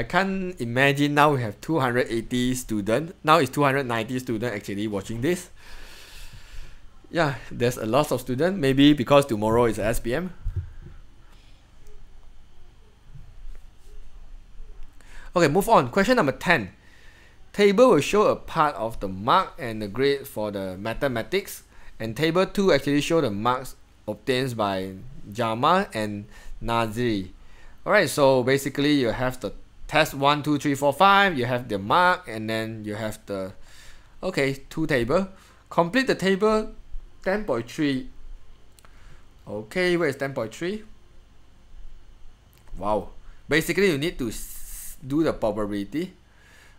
can't imagine now we have 280 students. Now it's 290 students actually watching this. Yeah, there's a lot of students, maybe because tomorrow is SPM. Okay, move on. Question number 10. Table will show a part of the mark and the grade for the mathematics. And table 2 actually show the marks obtained by Jama and Naziri. Alright, so basically you have the test 1, 2, 3, 4, 5. You have the mark, and then you have the 2 table. Complete the table 10.3. Okay, where is 10.3? Wow. Basically you need to do the probability.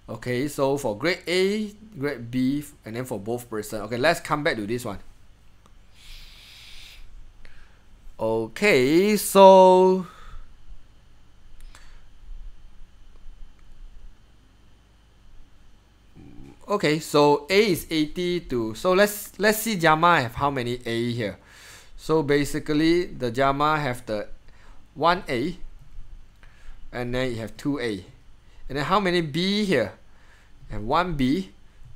Okay, so for grade A, grade B, and then for both person. Okay, let's come back to this one. Okay, so A is 82. So let's see Jama have how many A here. So basically the Jama have the 1A, and then you have 2A. And then how many B here? And 1B,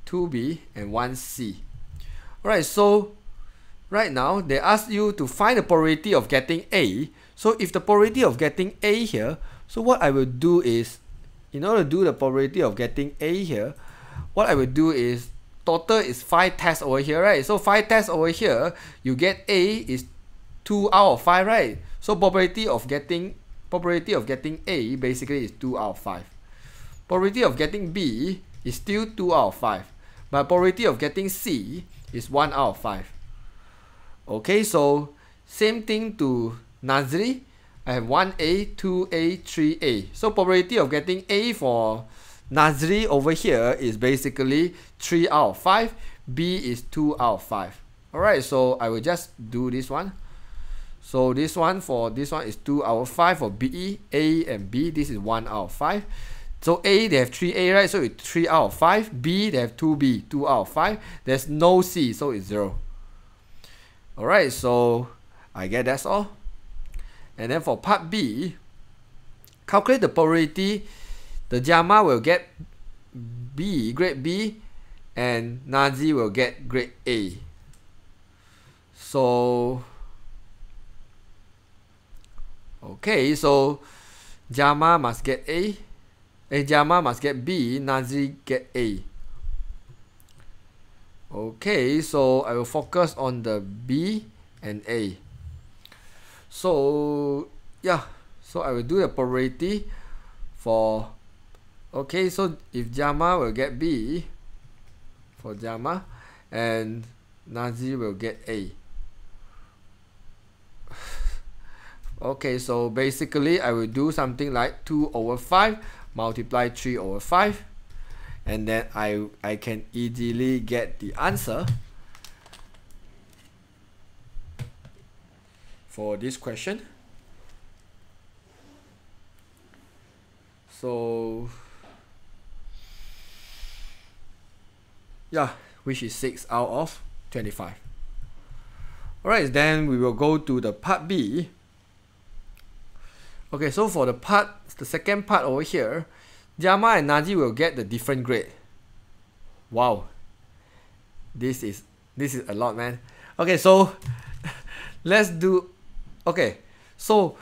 2B, and 1C. Alright, so right now they ask you to find the probability of getting A. So if the probability of getting A here, so what I will do is, in order to do the probability of getting A here, what I will do is, total is 5 tests over here, right? So 5 tests over here, you get A is 2 out of 5, right? So probability of getting A basically is 2 out of 5. Probability of getting B is still 2 out of 5. But probability of getting C is 1 out of 5. Okay, so same thing to Nazri. I have 1A, 2A, 3A. So probability of getting A for Nazri over here is basically 3 out of 5. B is 2 out of 5. Alright, so I will just do this one. So this one is 2 out of 5 for B, A and B. This is 1 out of 5. So A, they have 3A, right? So it's 3 out of 5. B, they have 2B, 2 out of 5. There's no C, so it's 0. Alright, so I get that's all. And then for part B, calculate the probability the JAMA will get B, grade B, and Nazi will get grade A. So, okay, so JAMA must get A, JAMA must get B, Nazi get A. Okay, so I will focus on the B and A. So, yeah, so I will do the probability for, okay, so if JAMA will get B for JAMA and Nazi will get A. Okay, so basically I will do something like 2 over 5 multiply 3 over 5, and then I can easily get the answer for this question. So yeah, which is 6 out of 25. Alright, then we will go to the part B. Okay, so for the second part over here, JAMA and Nazi will get the different grade. Wow, this is a lot, man. Okay, so let's do, okay, so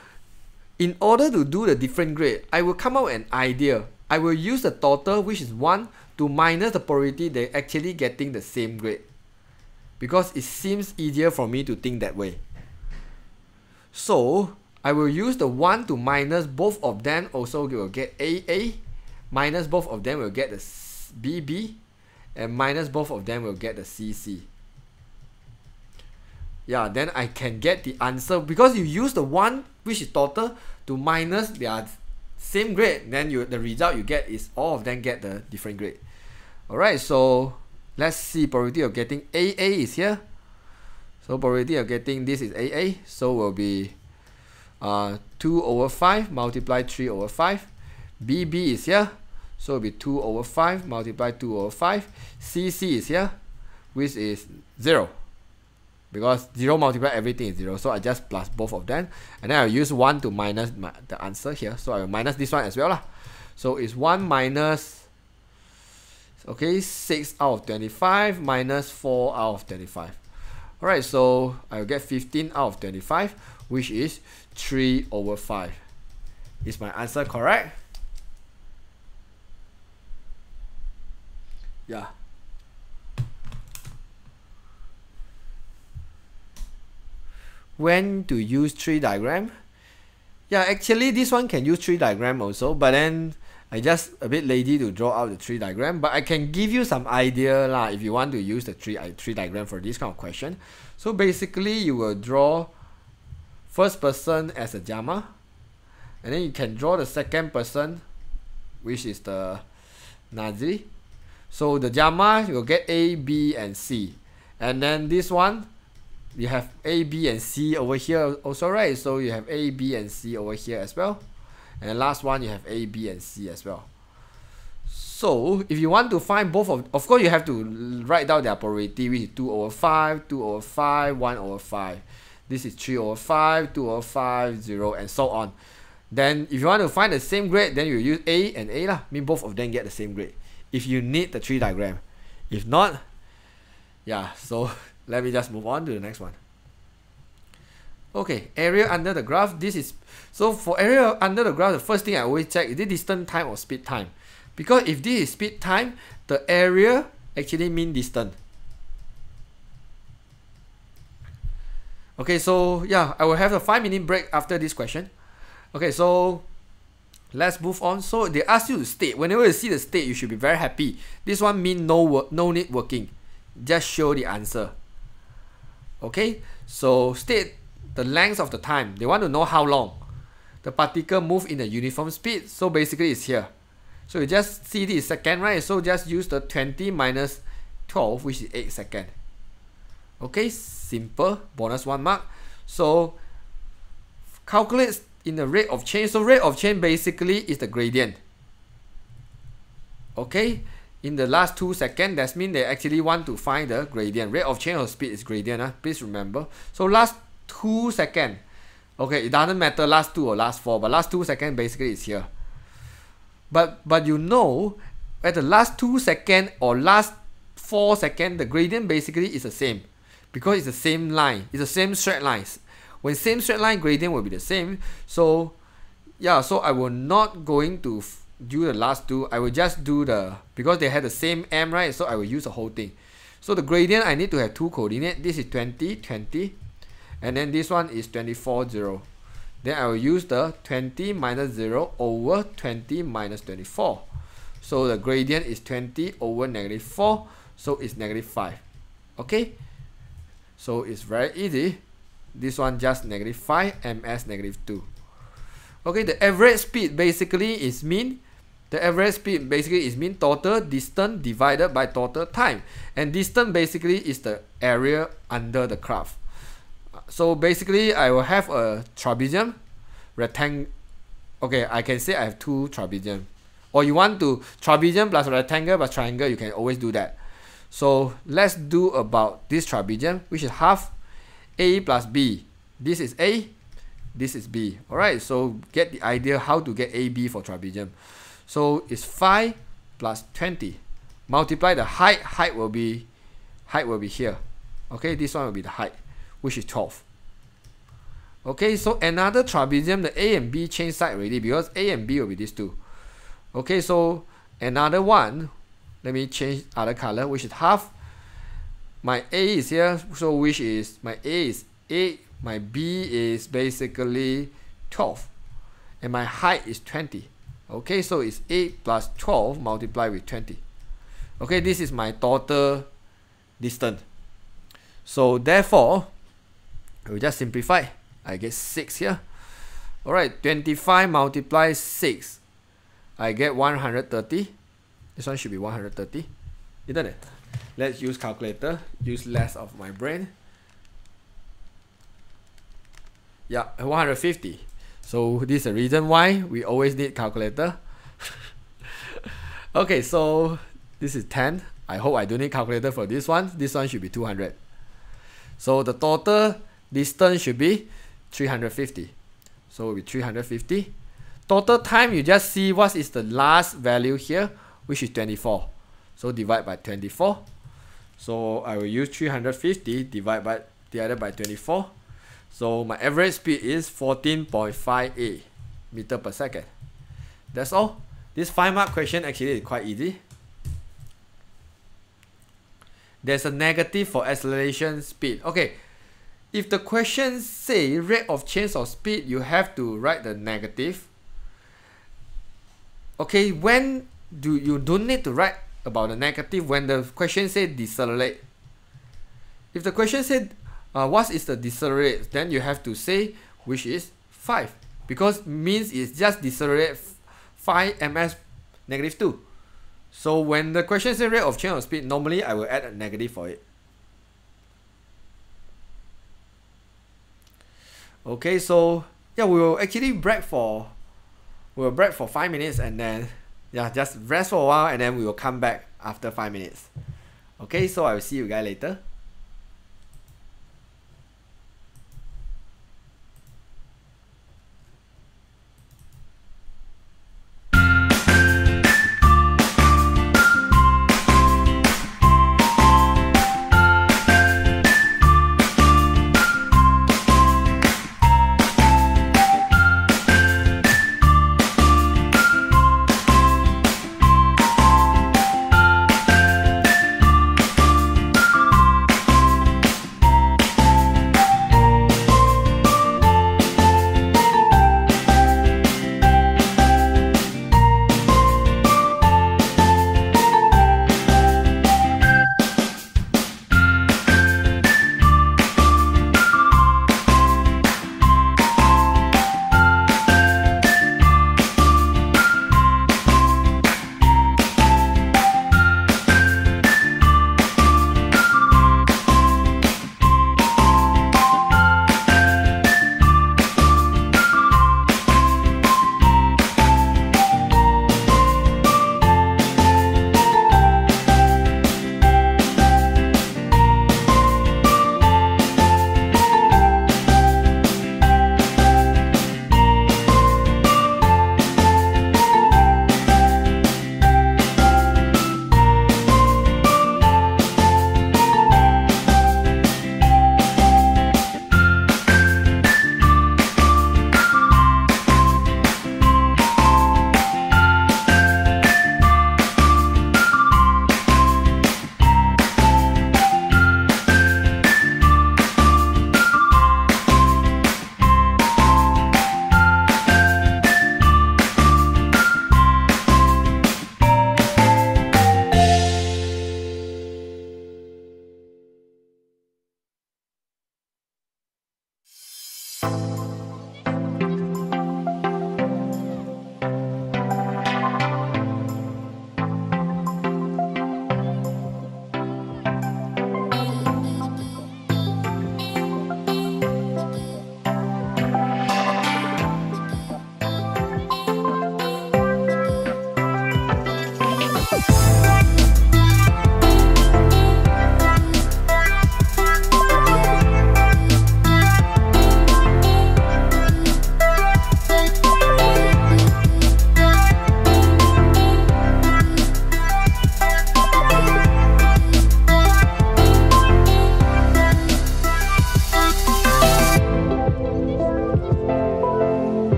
in order to do the different grade, I will come up with an idea. I will use the total, which is 1, to minus the probability they're actually getting the same grade, because it seems easier for me to think that way. So I will use the 1 to minus both of them, also will get AA, minus both of them will get the BB, and minus both of them will get the CC. Yeah, then I can get the answer, because you use the 1, which is total, to minus their same grade, then the result you get is all of them get the different grade. Alright, so let's see, probability of getting AA is here. So probability of getting this is AA, so will be 2 over 5 multiply 3 over 5. BB is here, so it will be 2 over 5 multiply 2 over 5. CC is here, which is 0, because 0 multiply everything is 0, so I just plus both of them, and then I'll use 1 to minus the answer here, so I will minus this one as well lah. So it's 1 minus, okay, 6 out of 25 minus 4 out of 25. Alright, so I will get 15 out of 25, which is 3 over 5. Is my answer correct? Yeah. When to use tree diagram? Yeah, actually this one can use tree diagram also, but then I just a bit lazy to draw out the tree diagram, but I can give you some idea lah if you want to use the tree diagram for this kind of question. So basically you will draw first person as a JAMA, and then you can draw the second person, which is the Nazi. So the JAMA, you will get A, B and C, and then this one you have A, B and C over here also, right? So you have A, B and C over here as well, and the last one you have A, B and C as well. So if you want to find both of course you have to write down their probability, which is 2 over 5, 2 over 5, 1 over 5. This is 3 over 5, 2 over 5, 0, and so on. Then if you want to find the same grade, then you use A and A lah, mean both of them get the same grade, if you need the tree diagram. If not, yeah, so let me just move on to the next one. Okay, area under the graph. This is, so for area under the graph, the first thing I always check, is it distance time or speed time? Because if this is speed time, the area actually mean distance. Okay, so yeah, I will have a 5-minute break after this question. Okay, so let's move on. So they ask you to state. Whenever you see the state, you should be very happy. This one mean no need working. Just show the answer. Okay, so state the length of the time. They want to know how long the particle move in a uniform speed. So basically it's here. So you just see this second, right? So just use the 20 minus 12, which is 8 seconds. Okay, simple, bonus 1 mark. So calculate in the rate of change. So rate of change basically is the gradient. Okay, in the last 2 seconds, that means they actually want to find the gradient. Rate of change of speed is gradient, please remember. So last 2 seconds, okay, it doesn't matter last 2 or last 4, but last 2 seconds basically is here. But you know, at the last 2 seconds or last 4 seconds, the gradient basically is the same, because it's the same line, it's the same straight lines. When same straight line, gradient will be the same. So yeah, so I will not going to do the last 2. I will just do the, because they had the same m, right? So I will use the whole thing. So the gradient, I need to have 2 coordinates. This is 20, 20, and then this one is 24, 0. Then I will use the 20 minus 0 over 20 minus 24. So the gradient is 20 over negative 4. So it's negative 5. Okay? So it's very easy. This one just negative 5, ms negative 2. Okay, the average speed basically is mean. The average speed basically is mean total distance divided by total time. And distance basically is the area under the curve. So basically I will have a trapezium, rectangle. Okay, I can say I have 2 trapezium. Or you want to trapezium plus rectangle plus triangle, you can always do that. So let's do about this trapezium, which is half a plus b. This is a, this is b. Alright, so get the idea how to get ab for trapezium. So it's 5 plus 20. Multiply the height. Height will be here. Okay, this one will be the height, which is 12. Okay, so another trapezium, the a and b change side already, because a and b will be these 2. Okay, so another one, let me change other color, which is half. My a is here, so which is my a is 8, my b is basically 12, and my height is 20. Okay, so it's 8 plus 12 multiplied with 20. Okay, this is my total distance. So therefore, I will just simplify. I get 6 here. Alright, 25 multiplied 6. I get 130. This one should be 130, isn't it? Let's use calculator. Use less of my brain. Yeah, 150. So this is the reason why we always need calculator. Okay, so this is 10. I hope I don't need calculator for this one. This one should be 200. So the total distance should be 350. So it will be 350. Total time, you just see what is the last value here, which is 24. So divide by 24. So I will use 350 divided by 24. So my average speed is 14.58 meter per second. That's all. This 5-mark question actually is quite easy. There's a negative for acceleration speed. Okay, if the question say rate of change of speed, you have to write the negative. Okay, when you don't need to write about the negative when the question say decelerate. If the question said what is the decelerate, then you have to say which is 5, because means it's just decelerate 5 ms negative 2. So when the question says rate of change of speed, normally I will add a negative for it. Okay, so yeah, we will actually break for 5 minutes, and then yeah, just rest for a while, and then we will come back after 5 minutes. Okay, so I will see you guys later.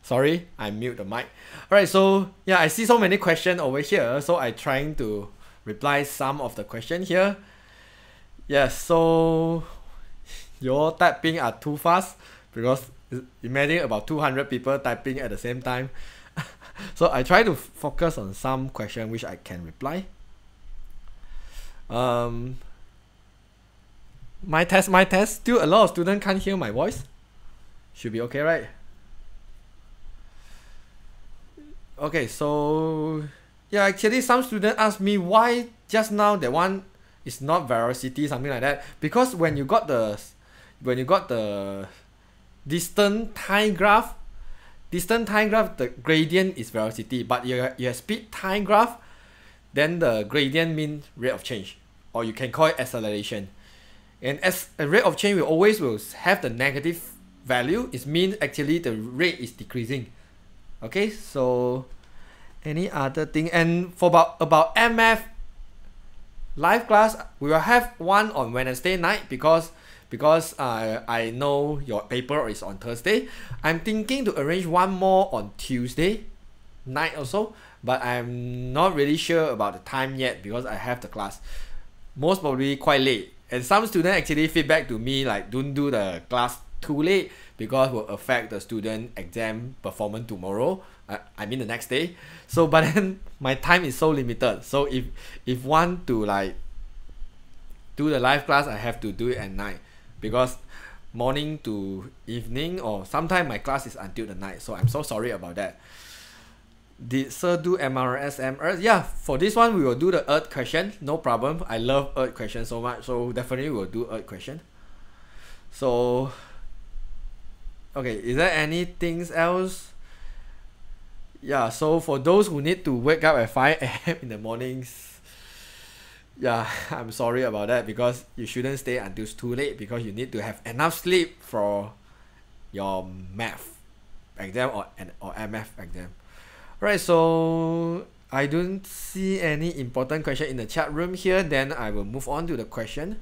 Sorry, I mute the mic. Alright, so yeah, I see so many questions over here, so I trying to reply some of the question here. Yes, so your typing are too fast because imagine about 200 people typing at the same time. So I try to focus on some question which I can reply. My test. Still a lot of students can't hear my voice. Should be okay, right? Okay, so yeah, actually some students ask me why just now that one is not velocity, something like that. Because when you got the distant time graph, the gradient is velocity, but you have speed time graph, then the gradient means rate of change, or you can call it acceleration. And as a rate of change will always have the negative value, it means actually the rate is decreasing. Okay, so any other thing? And for about MF live class, we will have one on Wednesday night because I know your paper is on Thursday. I'm thinking to arrange one more on Tuesday night also, but I'm not really sure about the time yet because I have the class. Most probably quite late. And some students actually feedback to me like don't do the class too late because will affect the student exam performance tomorrow. I mean the next day. So but then my time is so limited. So if want to like do the live class, I have to do it at night because morning to evening or sometimes my class is until the night. So I'm so sorry about that. Did sir do MRSM Earth? Yeah, for this one we will do the Earth question, no problem. I love Earth question so much, so definitely we'll do Earth question. So okay, is there anything else? Yeah, so for those who need to wake up at 5 AM in the mornings, yeah, I'm sorry about that because you shouldn't stay until too late because you need to have enough sleep for your math exam or MF exam. Right, so I don't see any important question in the chat room here. Then I will move on to the question.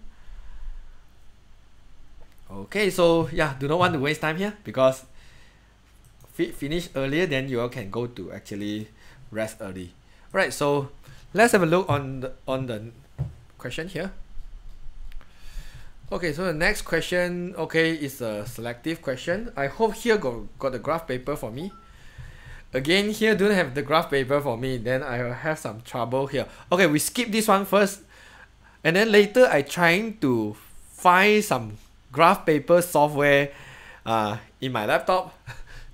Okay, so yeah, do not want to waste time here because finish earlier, then you all can go to actually rest early. Right, so let's have a look on the question here. Okay, so the next question, okay, is a selective question. I hope here got the graph paper for me. Again, here don't have the graph paper for me, then I will have some trouble here. Okay, we skip this one first, and then later I trying to find some graph paper software in my laptop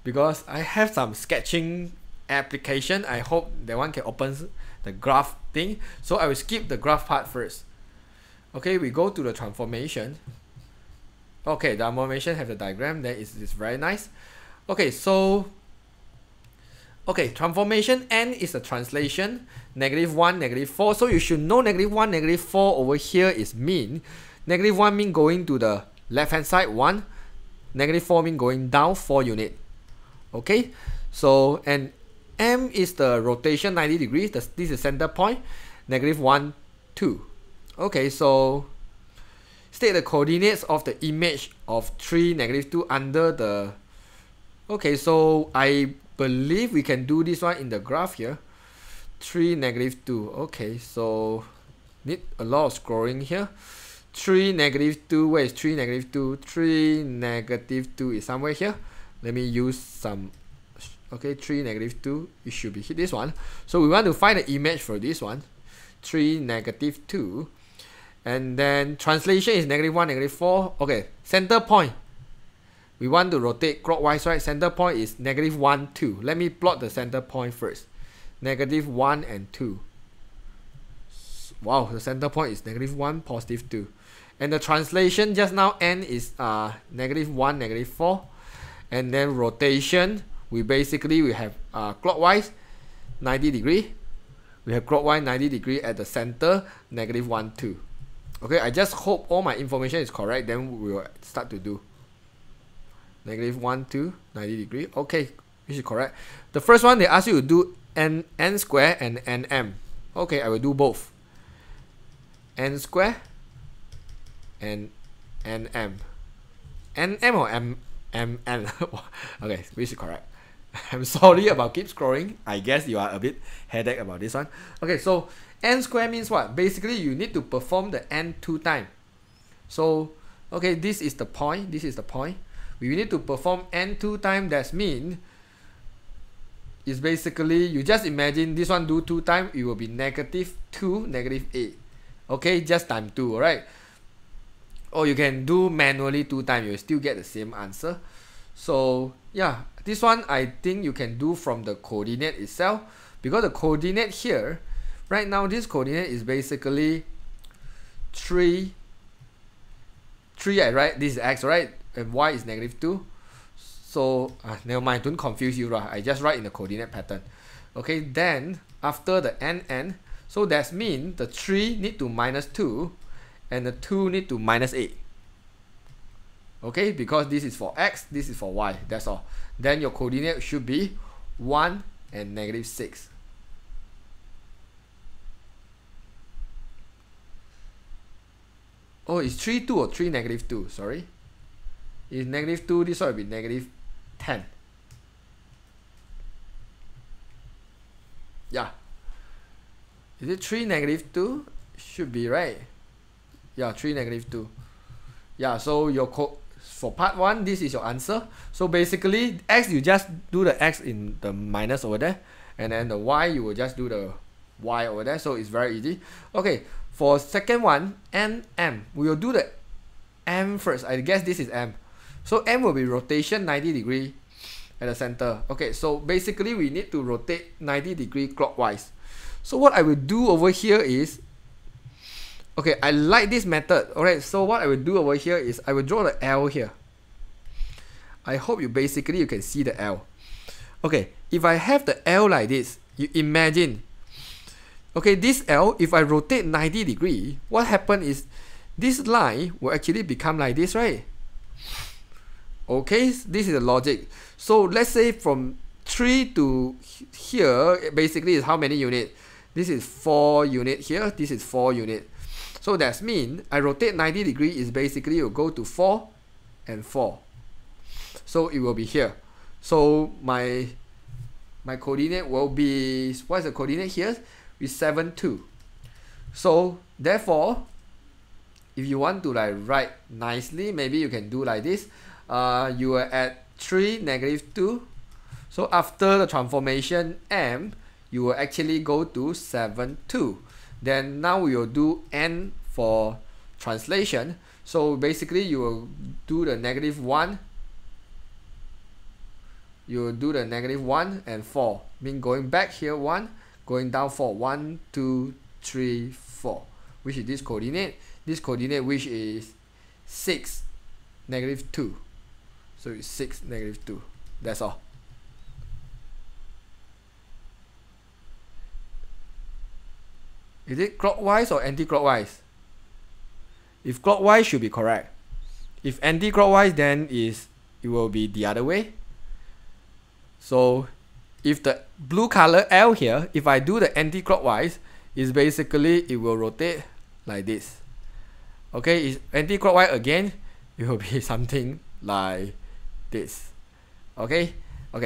because I have some sketching application. I hope that one can open the graph thing, so I will skip the graph part first. Okay, we go to the transformation. Okay, the transformation have the diagram, then it's very nice. Okay, so okay, transformation n is a translation, -1, -4. So you should know -1, -4 over here is mean. -1 mean going to the left hand side 1, -4 mean going down 4 unit. Okay, so and m is the rotation 90 degrees. This is center point. -1, 2. Okay, so state the coordinates of the image of 3, -2 under the. Okay, so I believe we can do this one in the graph here. 3, -2. Okay, so need a lot of scrolling here. 3, -2. Where is 3, -2? 3, -2 is somewhere here. Let me use some. Okay, 3, -2. It should be this one. So we want to find the image for this one. 3, -2. And then translation is -1, -4. Okay, center point. We want to rotate clockwise, right? Center point is -1, 2. Let me plot the center point first. -1 and 2. Wow, the center point is -1, +2. And the translation just now n is -1, -4. And then rotation, we have clockwise 90 degree. We have clockwise 90 degree at the center, -1, 2. Okay, I just hope all my information is correct, then we will start to do. -1, 2, 90 degree. Okay, this is correct. The first one, they ask you to do n square and nm. Okay, I will do both. N square and nm. Nm or mn? Okay, which is correct. I'm sorry about keep scrolling. I guess you are a bit headache about this one. Okay, so n square means what? Basically, you need to perform the n 2 times. So, okay, this is the point. This is the point. We need to perform n 2 times. That means is basically, you just imagine this one do 2 times, it will be -2, -8. Okay, just times 2, alright? Or you can do manually 2 times, you will still get the same answer. So yeah, this one I think you can do from the coordinate itself, because the coordinate here, right now this coordinate is basically 3, right? This is x, right? And y is -2. So never mind, don't confuse you, right? I just write in the coordinate pattern. Okay, then after the n, so that means the 3 need to -2 and the 2 need to -8. Okay, because this is for x, this is for y, that's all. Then your coordinate should be 1 and -6. Oh, it's 3, 2 or 3, -2, sorry. It's -2, this one will be -10. Yeah. Is it 3, -2? Should be right. Yeah, 3, -2. Yeah, so your for part 1, this is your answer. So basically, x, you just do the x in the minus over there. And then the y, you will just do the y over there. So it's very easy. Okay, for second one, m, we will do the m first. I guess this is m. So m will be rotation 90 degree at the center. Okay, so basically we need to rotate 90 degree clockwise. So what I will do over here is, okay, I like this method. Alright, so what I will do over here is I will draw the L here. I hope you can see the L. Okay, if I have the L like this, you imagine, okay, this L, if I rotate 90 degree, what happens is this line will actually become like this, right? Okay, this is the logic. So let's say from 3 to here, basically is how many units? This is 4 units here, this is 4 units. So that means I rotate 90 degree is basically will go to 4 and 4. So it will be here. So my coordinate will be, what is the coordinate here? Is 7, 2. So therefore, if you want to like write nicely, maybe you can do like this. You are at 3, -2. So after the transformation m, you will actually go to 7, 2. Then now we will do n for translation. So basically you will do the -1. You will do the -1 and 4. Mean going back here 1, going down 4. 1, 2, 3, 4. Which is this coordinate. This coordinate which is 6, -2. So it's 6, -2. That's all. Is it clockwise or anti-clockwise? If clockwise, should be correct. If anti-clockwise, then it will be the other way. So if the blue color L here, if I do the anti-clockwise, is basically it will rotate like this. Okay, it's anti-clockwise again, it will be something like this. Okay,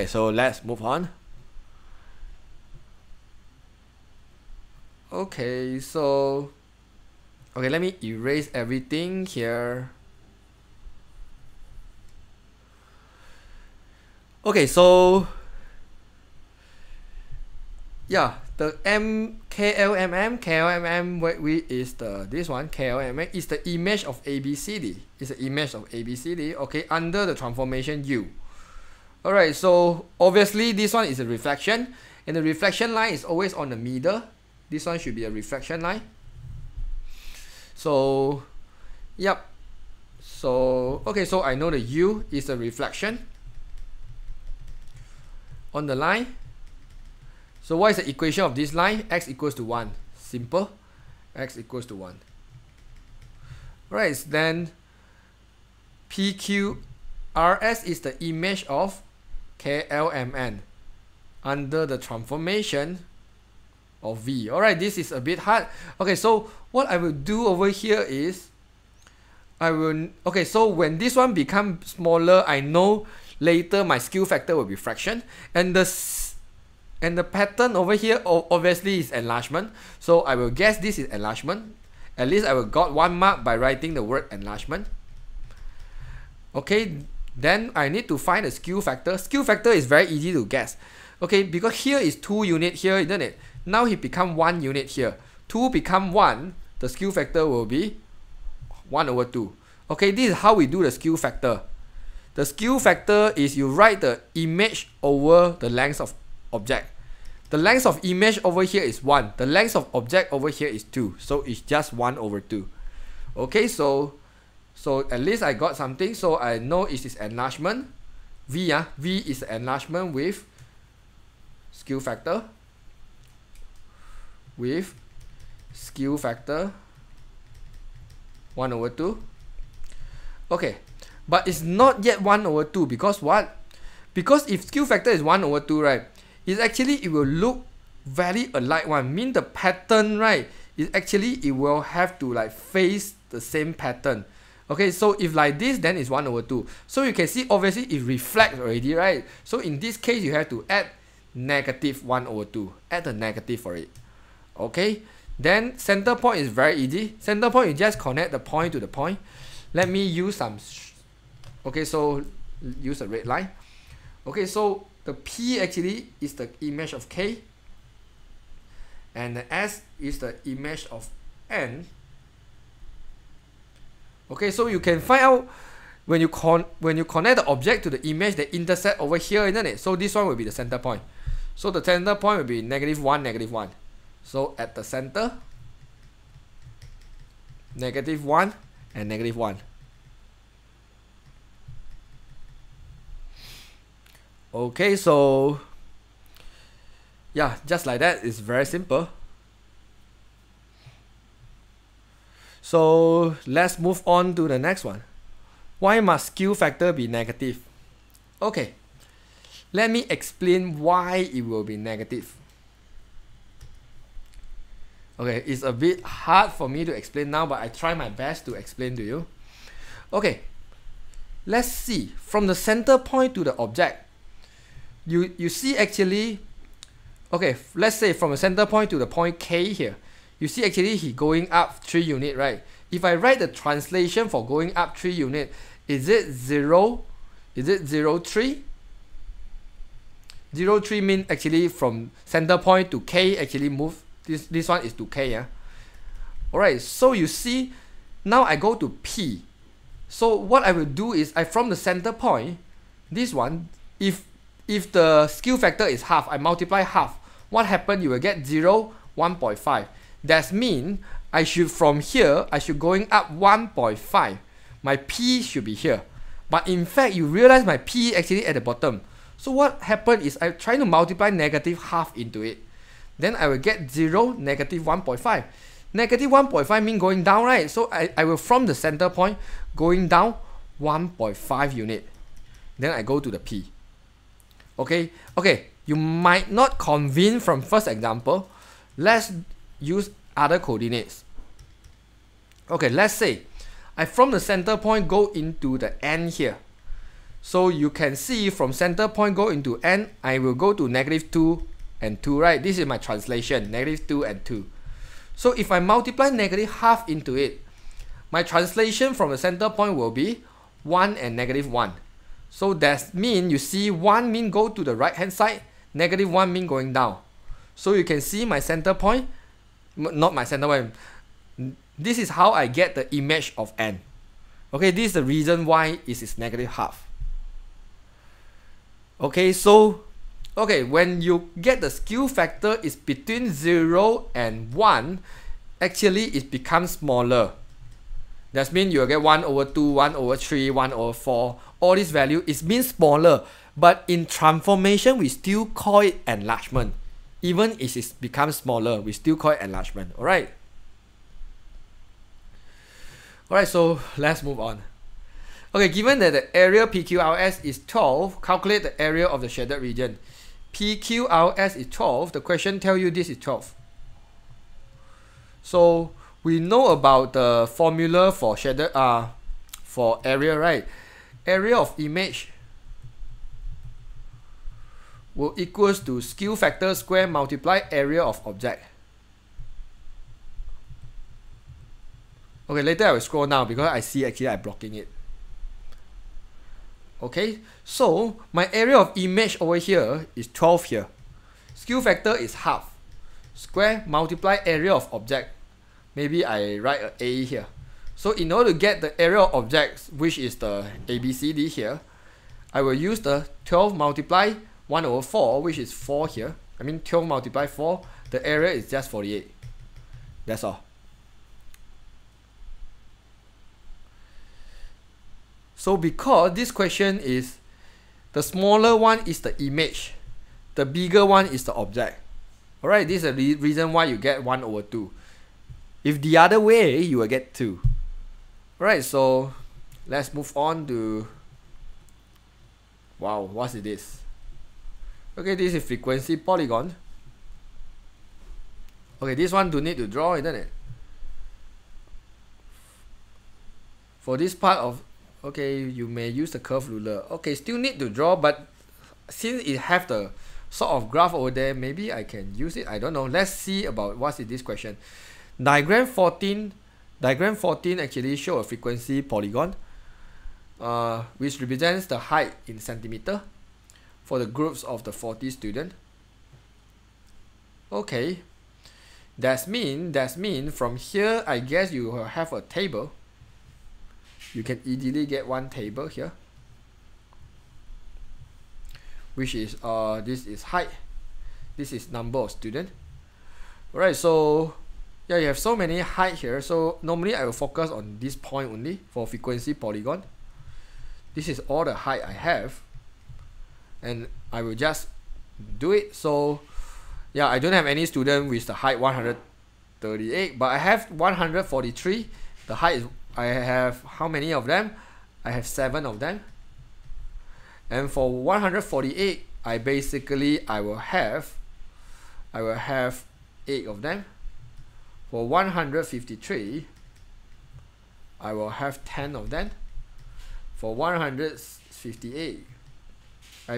so let's move on. Okay, so let me erase everything here. Okay, so yeah, the KLMM is this one. KLMM is the image of ABCD. It's the image of ABCD. Okay, under the transformation U. Alright, so obviously this one is a reflection, and the reflection line is always on the middle. This one should be a reflection line. So, yep. So, okay, so I know the U is a reflection on the line. So what is the equation of this line? X equals to 1. Simple. X equals to 1. Right, then PQRS is the image of KLMN under the transformation of V. Alright, this is a bit hard. Okay, so what I will do over here is so when this one becomes smaller, I know later my skew factor will be fraction, and the pattern over here obviously is enlargement, so I will guess this is enlargement. At least I will got 1 mark by writing the word enlargement. Okay, then I need to find the skew factor. Skew factor is very easy to guess. Okay, because here is 2 unit here, isn't it? Now it become 1 unit here. 2 become 1, the skew factor will be 1 over 2. Okay, this is how we do the skew factor. The skew factor is you write the image over the length of object. The length of image over here is 1. The length of object over here is 2. So it's just 1 over 2. Okay, so at least I got something. So I know it is enlargement. V is enlargement with skew factor. With skew factor 1 over 2. Okay, but it's not yet 1 over 2 because what? Because if skew factor is 1 over 2, right, it will look very alike one. Mean the pattern, right, is actually it will have to like face the same pattern. Okay, so if like this, then it's 1 over 2. So you can see obviously it reflects already, right? So in this case, you have to add negative 1 over 2. Add the negative for it. Okay, then center point is very easy. Center point, you just connect the point to the point. Let me use some, okay, so use a red line. Okay, so the P actually is the image of K, and the S is the image of N. Okay, so you can find out when you connect the object to the image, they intersect over here, isn't it? So this one will be the center point. So the center point will be -1, -1. So at the center, -1 and -1. Okay, so yeah, just like that. It's very simple. So let's move on to the next one. Why must skew factor be negative? Okay, let me explain why it will be negative. Okay, it's a bit hard for me to explain now, but I try my best to explain to you. Okay, let's see. From the center point to the object, you see actually, okay, let's say from the center point to the point K here, you see actually he going up 3 unit, right? If I write the translation for going up 3 unit, is it 0? Is it 0, 3? 0, 3 means actually from center point to K actually move. This one is to K, yeah? Alright, so you see, now I go to P. So what I will do is, from the center point, this one, if the skew factor is half, I multiply half. What happened? You will get 0, 1.5. That means I should, from here, I should going up 1.5. My P should be here. But in fact, you realize my P actually at the bottom. So what happened is I try to multiply negative half into it. Then I will get 0, -1.5. -1.5 means going down, right? So I will from the center point going down 1.5 unit. Then I go to the P. Okay, you might not convince from first example. Let's use other coordinates. Okay, let's say I from the center point go into the N here. So you can see from center point go into N, I will go to -2 and 2, right? This is my translation, -2 and 2. So if I multiply -half into it, my translation from the center point will be 1 and -1. So that means you see 1 mean go to the right hand side, -1 mean going down. So you can see my center point, not my center point. This is how I get the image of N. Okay, this is the reason why it is -half. Okay, so when you get the skew factor is between 0 and 1, actually it becomes smaller. That means you'll get 1 over 2, 1 over 3, 1 over 4. All this value is means smaller. But in transformation, we still call it enlargement. Even if it becomes smaller, we still call it enlargement. Alright? Alright, so let's move on. Okay, given that the area PQRS is 12, calculate the area of the shaded region. PQRS is 12, the question tells you this is 12. So we know about the formula for shaded for area, right? Area of image will equals to skew factor square multiply area of object. Okay, later I will scroll down because I see actually I'm blocking it. Okay, so my area of image over here is 12 here. Skew factor is half. Square multiply area of object. Maybe I write a A here. So in order to get the area of objects, which is the ABCD here, I will use the 12 multiply 1 over 4, which is 4 here. I mean 12 multiply 4, the area is just 48. That's all. So because this question is, the smaller one is the image, the bigger one is the object. Alright, this is the reason why you get 1 over 2. If the other way, you will get 2. Alright, so let's move on to, wow, what is this? Okay, this is frequency polygon. Okay, this one do need to draw, isn't it? For this part of, okay, you may use the curve ruler. Okay, still need to draw, but since it have the sort of graph over there, maybe I can use it. I don't know. Let's see about what is this question. Diagram 14 actually show a frequency polygon, which represents the height in centimeter for the groups of the 40 students. Okay, that's mean from here, I guess you will have a table. You can easily get one table here, which is this is height, this is number of students. Alright, so yeah, you have so many height here. So normally I will focus on this point only for frequency polygon. This is all the height I have, and I will just do it. So yeah, I don't have any student with the height 138, but I have 143. The height is, I have how many of them? I have 7 of them. And for 148, I will have 8 of them. For 153, I will have 10 of them. For 158, I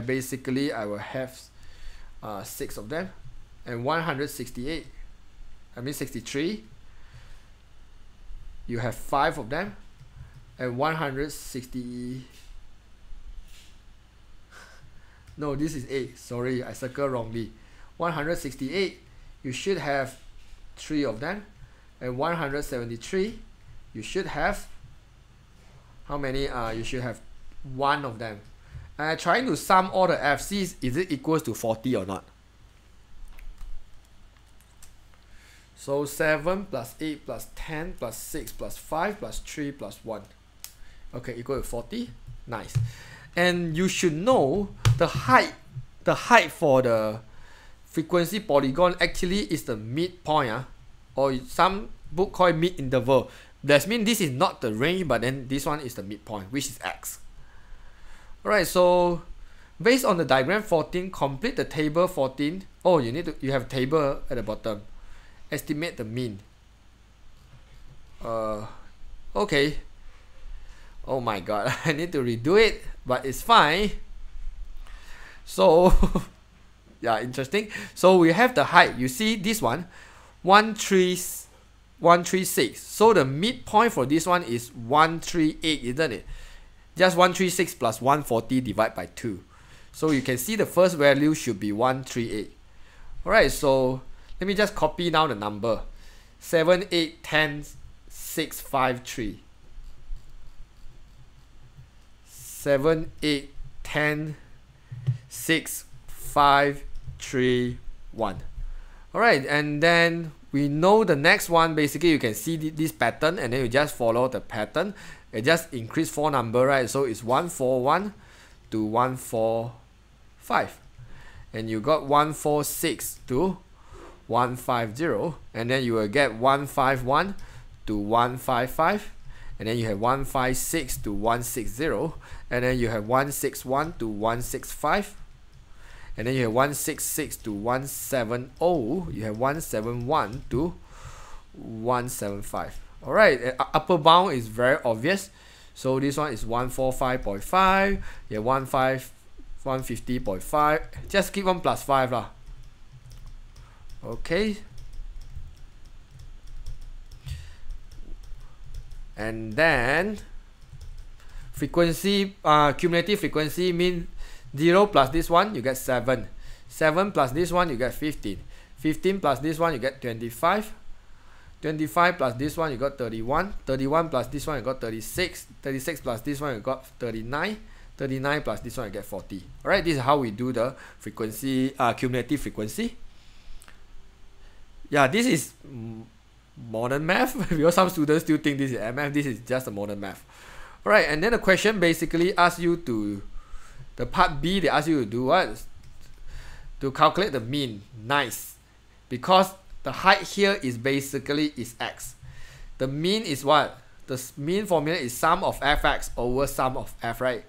will have 6 of them. And 168, I mean 63, you have 5 of them. And 160, no, this is 8, sorry, I circled wrongly. 168, you should have 3 of them. And 173, you should have how many? You should have 1 of them. And I'm trying to sum all the FCs. Is it equals to 40 or not? So 7 plus 8 plus 10 plus 6 plus 5 plus 3 plus 1. Okay, equal to 40. Nice. And you should know the height for the frequency polygon actually is the midpoint, or some book call it mid interval. That means this is not the range, but then this one is the midpoint, which is x. Alright, so based on the diagram 14, complete the table 14. Oh, you have a table at the bottom. Estimate the mean. Okay. Oh my god, I need to redo it, but it's fine. So yeah, interesting. So we have the height. You see this one, 136. So the midpoint for this one is 138, isn't it? Just 136 plus 140 divided by 2. So you can see the first value should be 138. Alright, so let me just copy down the number. 7, 8, 10, 6, 5, 3. 7, 8, 10, 6, 5, 3, 1. Alright, and then we know the next one. Basically, you can see this pattern, and then you just follow the pattern. It just increase 4 number, right? So it's 141 to 145. And you got 146 to 150. And then you will get 151 to 155. And then you have 156 to 160. And then you have 161 to 165. And then you have 166 to 170. You have 171 to 175. Alright, upper bound is very obvious. So this one is 145.5. You have 150.5. Just keep on plus 5 lah. Okay. And then frequency, cumulative frequency means 0 plus this one, you get 7. 7 plus this one, you get 15. 15 plus this one, you get 25. 25 plus this one, you got 31. 31 plus this one, you got 36. 36 plus this one, you got 39. 39 plus this one, you get 40. Alright, this is how we do the frequency, cumulative frequency. Yeah, this is modern math because some students still think this is MF. This is just a modern math. Alright, and then the question basically asks you to, the part B, they ask you to do what? To calculate the mean. Nice. Because the height here is basically is x. The mean is what? The mean formula is sum of fx over sum of f, right?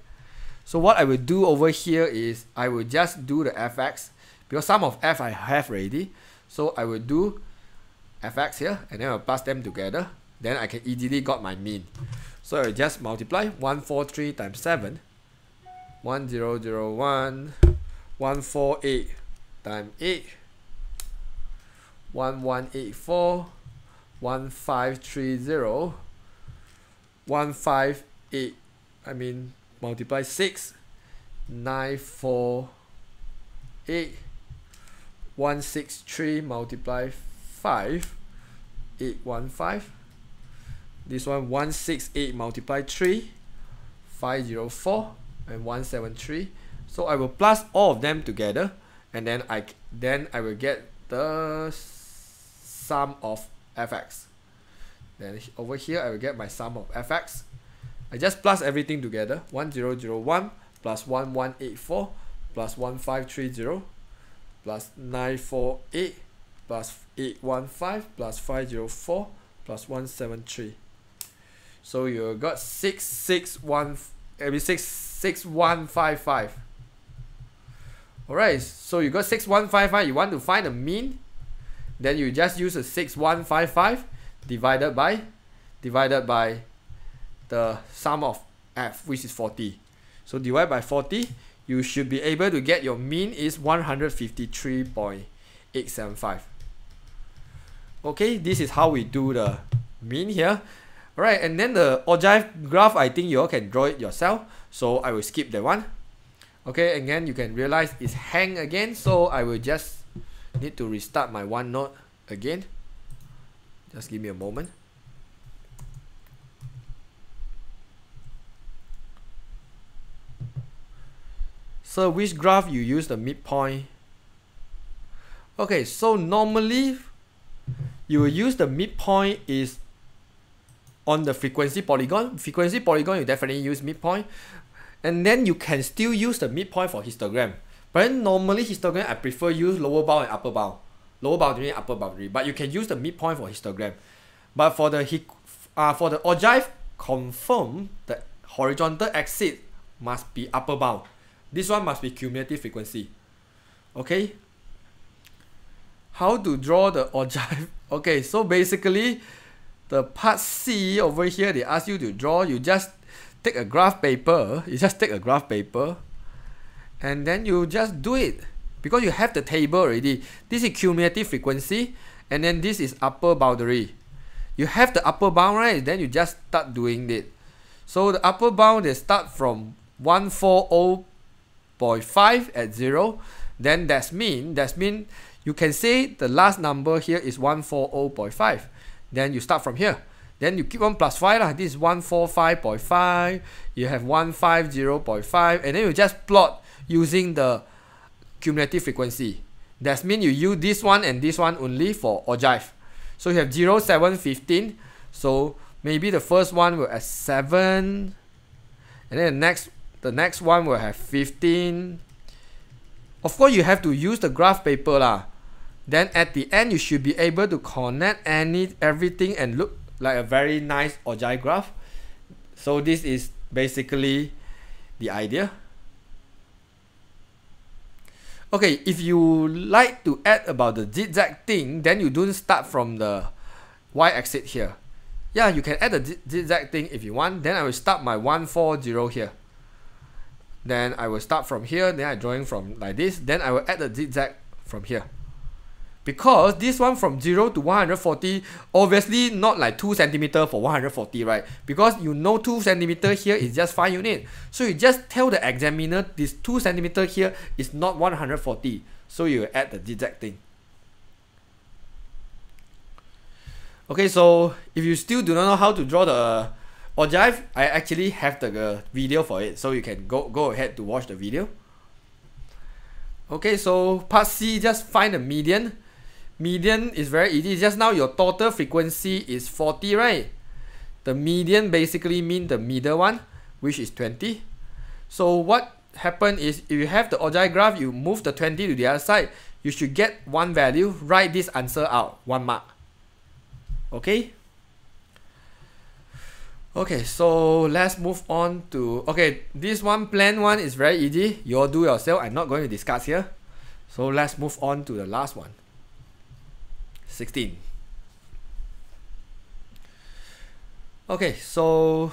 So what I will do over here is I will just do the fx because sum of f I have already. So I will do fx here and then I'll plus them together. Then I can easily got my mean. So I will just multiply 143 times 7. 1001. 148 times 8. 1184. 1530. 158. I mean multiply 6. 948. 163 multiply 5. 815. This one 168 multiply 3. 504 and 173. So I will plus all of them together and then I will get the sum of fx. Then over here I will get my sum of fx. I just plus everything together. 1001 plus 1184 plus 1530 plus 948 plus 815 plus 504 plus 173. So you got 6155. Alright, so you got 6155. You want to find the mean, then you just use a 6155 divided by the sum of f, which is 40. So divide by 40, you should be able to get your mean is 153.875. Okay, this is how we do the mean here. Alright, and then the ogive graph, I think you all can draw it yourself. So I will skip that one. Okay, again, you can realize it's hang again. So I will just need to restart my OneNote again. Just give me a moment. So which graph you use the midpoint? Okay, so normally you will use the midpoint is on the frequency polygon. Frequency polygon, you definitely use midpoint. And then you can still use the midpoint for histogram. But then normally histogram, I prefer use lower bound and upper bound. Lower boundary and upper boundary. But you can use the midpoint for histogram. But for the ogive, confirm the horizontal axis must be upper bound. This one must be cumulative frequency. Okay. How to draw the ogive? Okay, so basically, the part C over here, they ask you to draw. You just take a graph paper. And then you just do it. Because you have the table already. This is cumulative frequency. And then this is upper boundary. You have the upper bound, right? Then you just start doing it. So the upper bound, they start from 140.5 at 0. Then that's mean you can say the last number here is 140.5. Then you start from here. Then you keep on plus 5 lah. This is 145.5. You have 150.5. And then you just plot using the cumulative frequency. That means you use this one and this one only for ogive. So you have 0, 7, 15. So maybe the first one will have 7. And then the next one will have 15. Of course, you have to use the graph paper lah. Then at the end, you should be able to connect everything and look like a very nice ogive graph. So this is basically the idea. Okay, if you like to add about the zigzag thing, then you don't start from the y-axis here. Yeah, you can add the zigzag thing if you want. Then I will start my 140 here. Then I will start from here, then I drawing from like this, then I will add the zigzag from here. Because this one from 0 to 140, obviously not like 2 cm for 140, right? Because you know 2 cm here is just 5 units. So you just tell the examiner this 2 cm here is not 140. So you add the zigzag thing. Okay, so if you still do not know how to draw the ogive, I actually have the video for it. So you can go ahead to watch the video. Okay, so part C, just find the median. Median is very easy. Just now your total frequency is 40, right? The median basically means the middle one, which is 20. So what happened is, if you have the ogive graph, you move the 20 to the other side, you should get one value. Write this answer out, 1 mark. Okay? Okay, so let's move on to, okay, this one, plan one is very easy. You all do yourself. I'm not going to discuss here. So let's move on to the last one. 16. Okay, so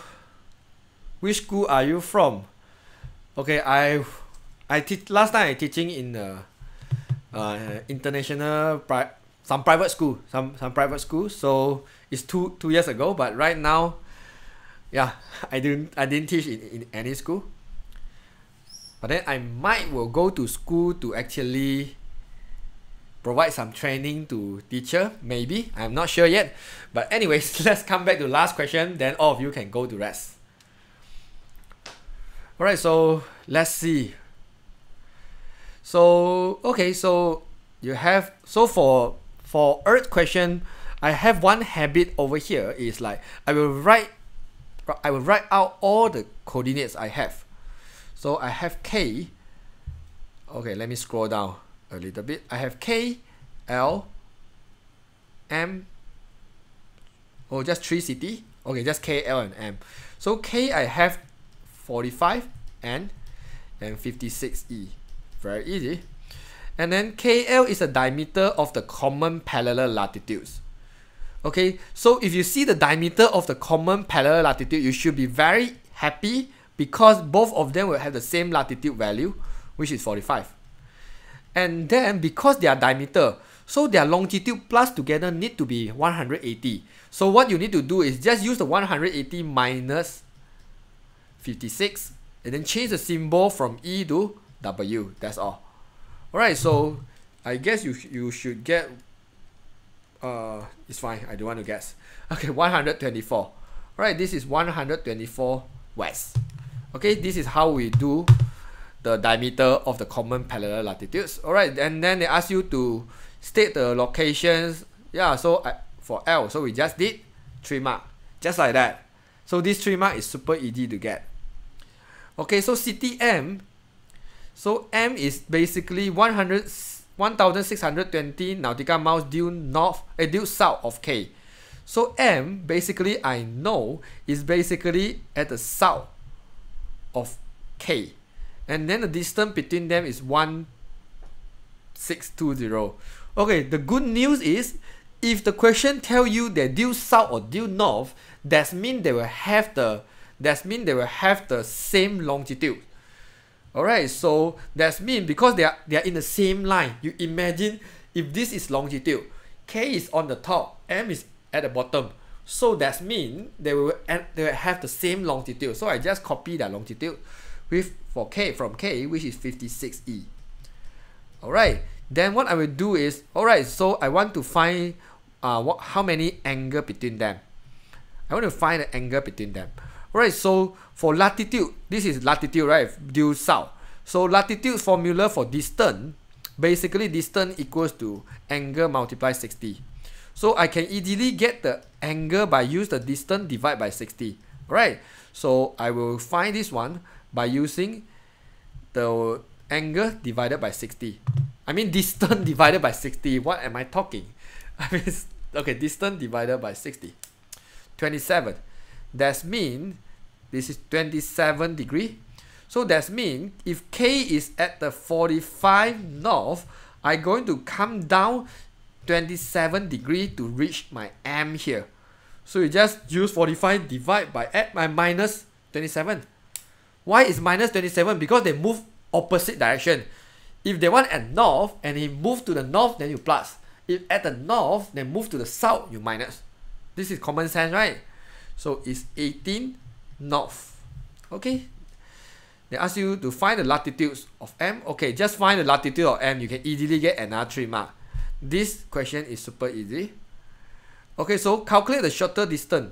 which school are you from? Okay, I teach last time. I teaching in the international some private school, some private school. So it's two years ago. But right now, yeah, I didn't teach in any school. But then I will go to school to actually provide some training to teacher, maybe. I'm not sure yet. But anyways, let's come back to last question. Then all of you can go to rest. Alright, so let's see. So okay, so you have, so for earth question, I have one habit over here is like I will write out all the coordinates I have. So I have K. Okay, let me scroll down a little bit. I have K, L, M. Oh, just 3 city. Okay, just K, L, and M. So K, I have 45 N and 56 E. Very easy. And then KL is the diameter of the common parallel latitudes. Okay, so if you see the diameter of the common parallel latitude, you should be very happy because both of them will have the same latitude value, which is 45. And then because they are diameter, so their longitude plus together need to be 180. So what you need to do is just use the 180 minus 56 and then change the symbol from E to W. That's all. Alright, so I guess you should get it's fine, I don't want to guess. Okay, 124. Alright, this is 124 west. Okay, this is how we do the diameter of the common parallel latitudes. Alright, and then they ask you to state the locations. Yeah, so for L, so we just did 3 mark, just like that. So this 3 mark is super easy to get. Okay, so city M. So M is basically 1,620 nautical miles due south of K. So M basically I know is basically at the south of K. And then the distance between them is 1620. Okay, the good news is if the question tell you they're due south or due north, that means they will have the same longitude. Alright, so that means because they are in the same line. You imagine if this is longitude, K is on the top, M is at the bottom. So that means they will have the same longitude. So I just copy that longitude from K, which is 56E. Alright, then what I will do is, alright, so I want to find how many angle between them. I want to find the angle between them. Alright, so for latitude, this is latitude, right? Due south. So latitude formula for distance, basically distance equals to angle multiplied 60. So I can easily get the angle by use the distance divided by 60. Alright, so I will find this one by using the angle divided by 60. I mean distance divided by 60. What am I talking? I mean, okay, distance divided by 60. 27. That means this is 27 degree. So that means if K is at the 45 north, I'm going to come down 27 degree to reach my M here. So you just use 45 divide by minus 27. Why is minus 27? Because they move opposite direction. If they want at north and he move to the north, then you plus. If at the north, then move to the south, you minus. This is common sense, right? So it's 18 north. Okay. They ask you to find the latitudes of M. Okay, just find the latitude of M. You can easily get another 3 mark. This question is super easy. Okay, so calculate the shorter distance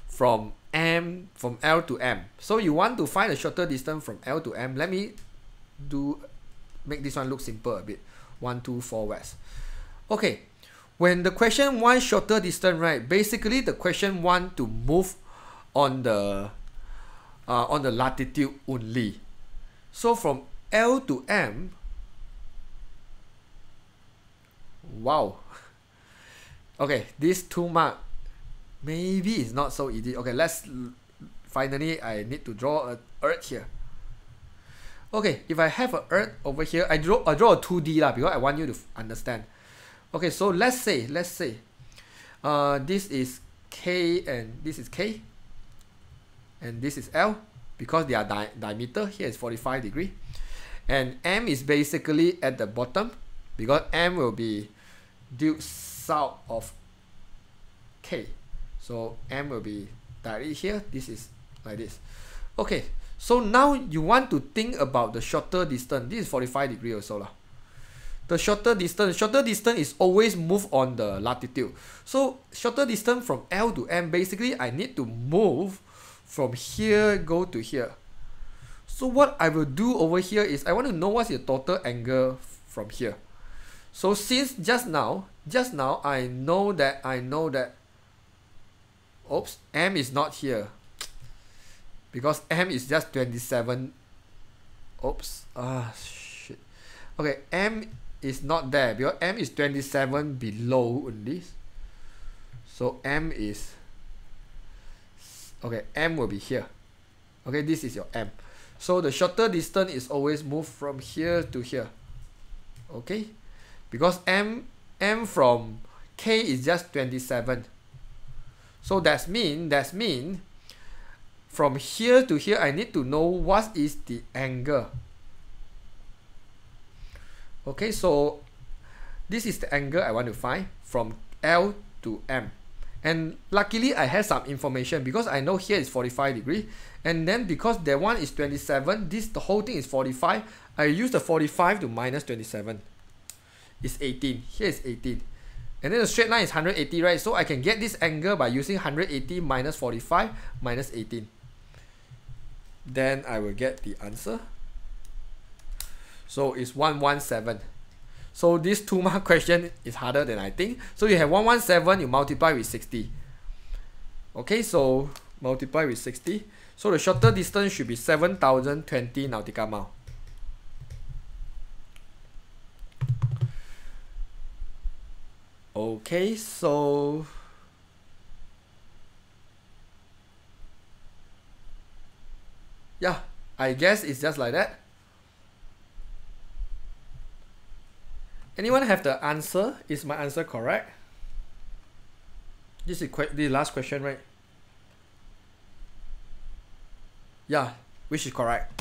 from L to M. So you want to find the shorter distance from L to M. Let me make this one look simple a bit. 1, 2, 4 west. Okay, when the question wants shorter distance, right? Basically, the question want to move on the latitude only. So from L to M, wow. Okay, this 2 mark maybe it's not so easy. Okay, finally I need to draw an earth here. Okay, if I have an earth over here, I draw a 2D lah, because I want you to understand. Okay, so let's say this is K and this is K and this is L, because they are diameter. Here is 45 degree, and M is basically at the bottom, because M will be due south of K. So M will be directly here. This is like this. Okay, so now you want to think about the shorter distance. This is 45 degree also lah. The shorter distance is always move on the latitude. So shorter distance from L to M, basically I need to move from here, go to here. So what I will do over here is I want to know what's the total angle from here. So since just now I know that oops, M is not here, because M is just 27. Oops, shit. Okay, M is not there because M is 27 below only. So M is, okay, M will be here. Okay, this is your M. So the shorter distance is always move from here to here. Okay, because M from K is just 27. So that's mean from here to here I need to know what is the angle. Okay, so this is the angle I want to find from L to M. And luckily I have some information, because I know here is 45 degree, and then because that one is 27, the whole thing is 45. I use the 45 to minus 27. It's 18. Here is 18. And then the straight line is 180, right? So I can get this angle by using 180 minus 45 minus 18. Then I will get the answer. So it's 117. So this 2 mark question is harder than I think. So you have 117, you multiply with 60. Okay, so multiply with 60. So the shorter distance should be 7,020 nautical mile. Okay, so yeah, I guess it's just like that. Anyone have the answer? Is my answer correct? This is the last question, right? Yeah, which is correct.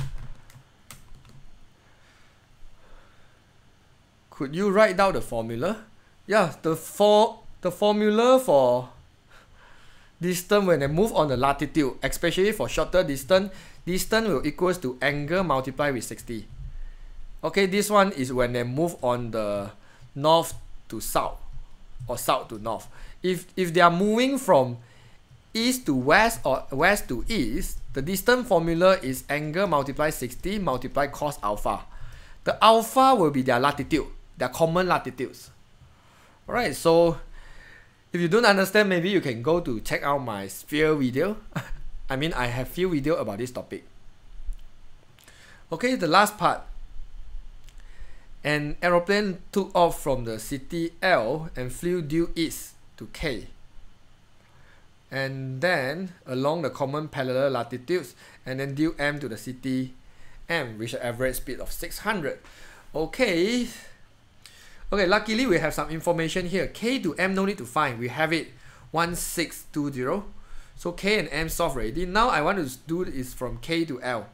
Could you write down the formula? Yeah, the formula for distance when they move on the latitude, especially for shorter distance will equals to angle multiplied with 60. Okay, this one is when they move on the north to south or south to north. If they are moving from east to west or west to east, the distance formula is angle multiplied 60 multiplied cos alpha. The alpha will be their latitude, their common latitudes. Alright, so if you don't understand, maybe you can go to check out my sphere video. I mean, I have few video about this topic. Okay, the last part. An aeroplane took off from the city L and flew due east to K, and then along the common parallel latitudes, and then due M to the city M, with an average speed of 600. Okay, luckily we have some information here. K to M no need to find, we have it 1620. So K and M solved already. Now I want to do is from K to L.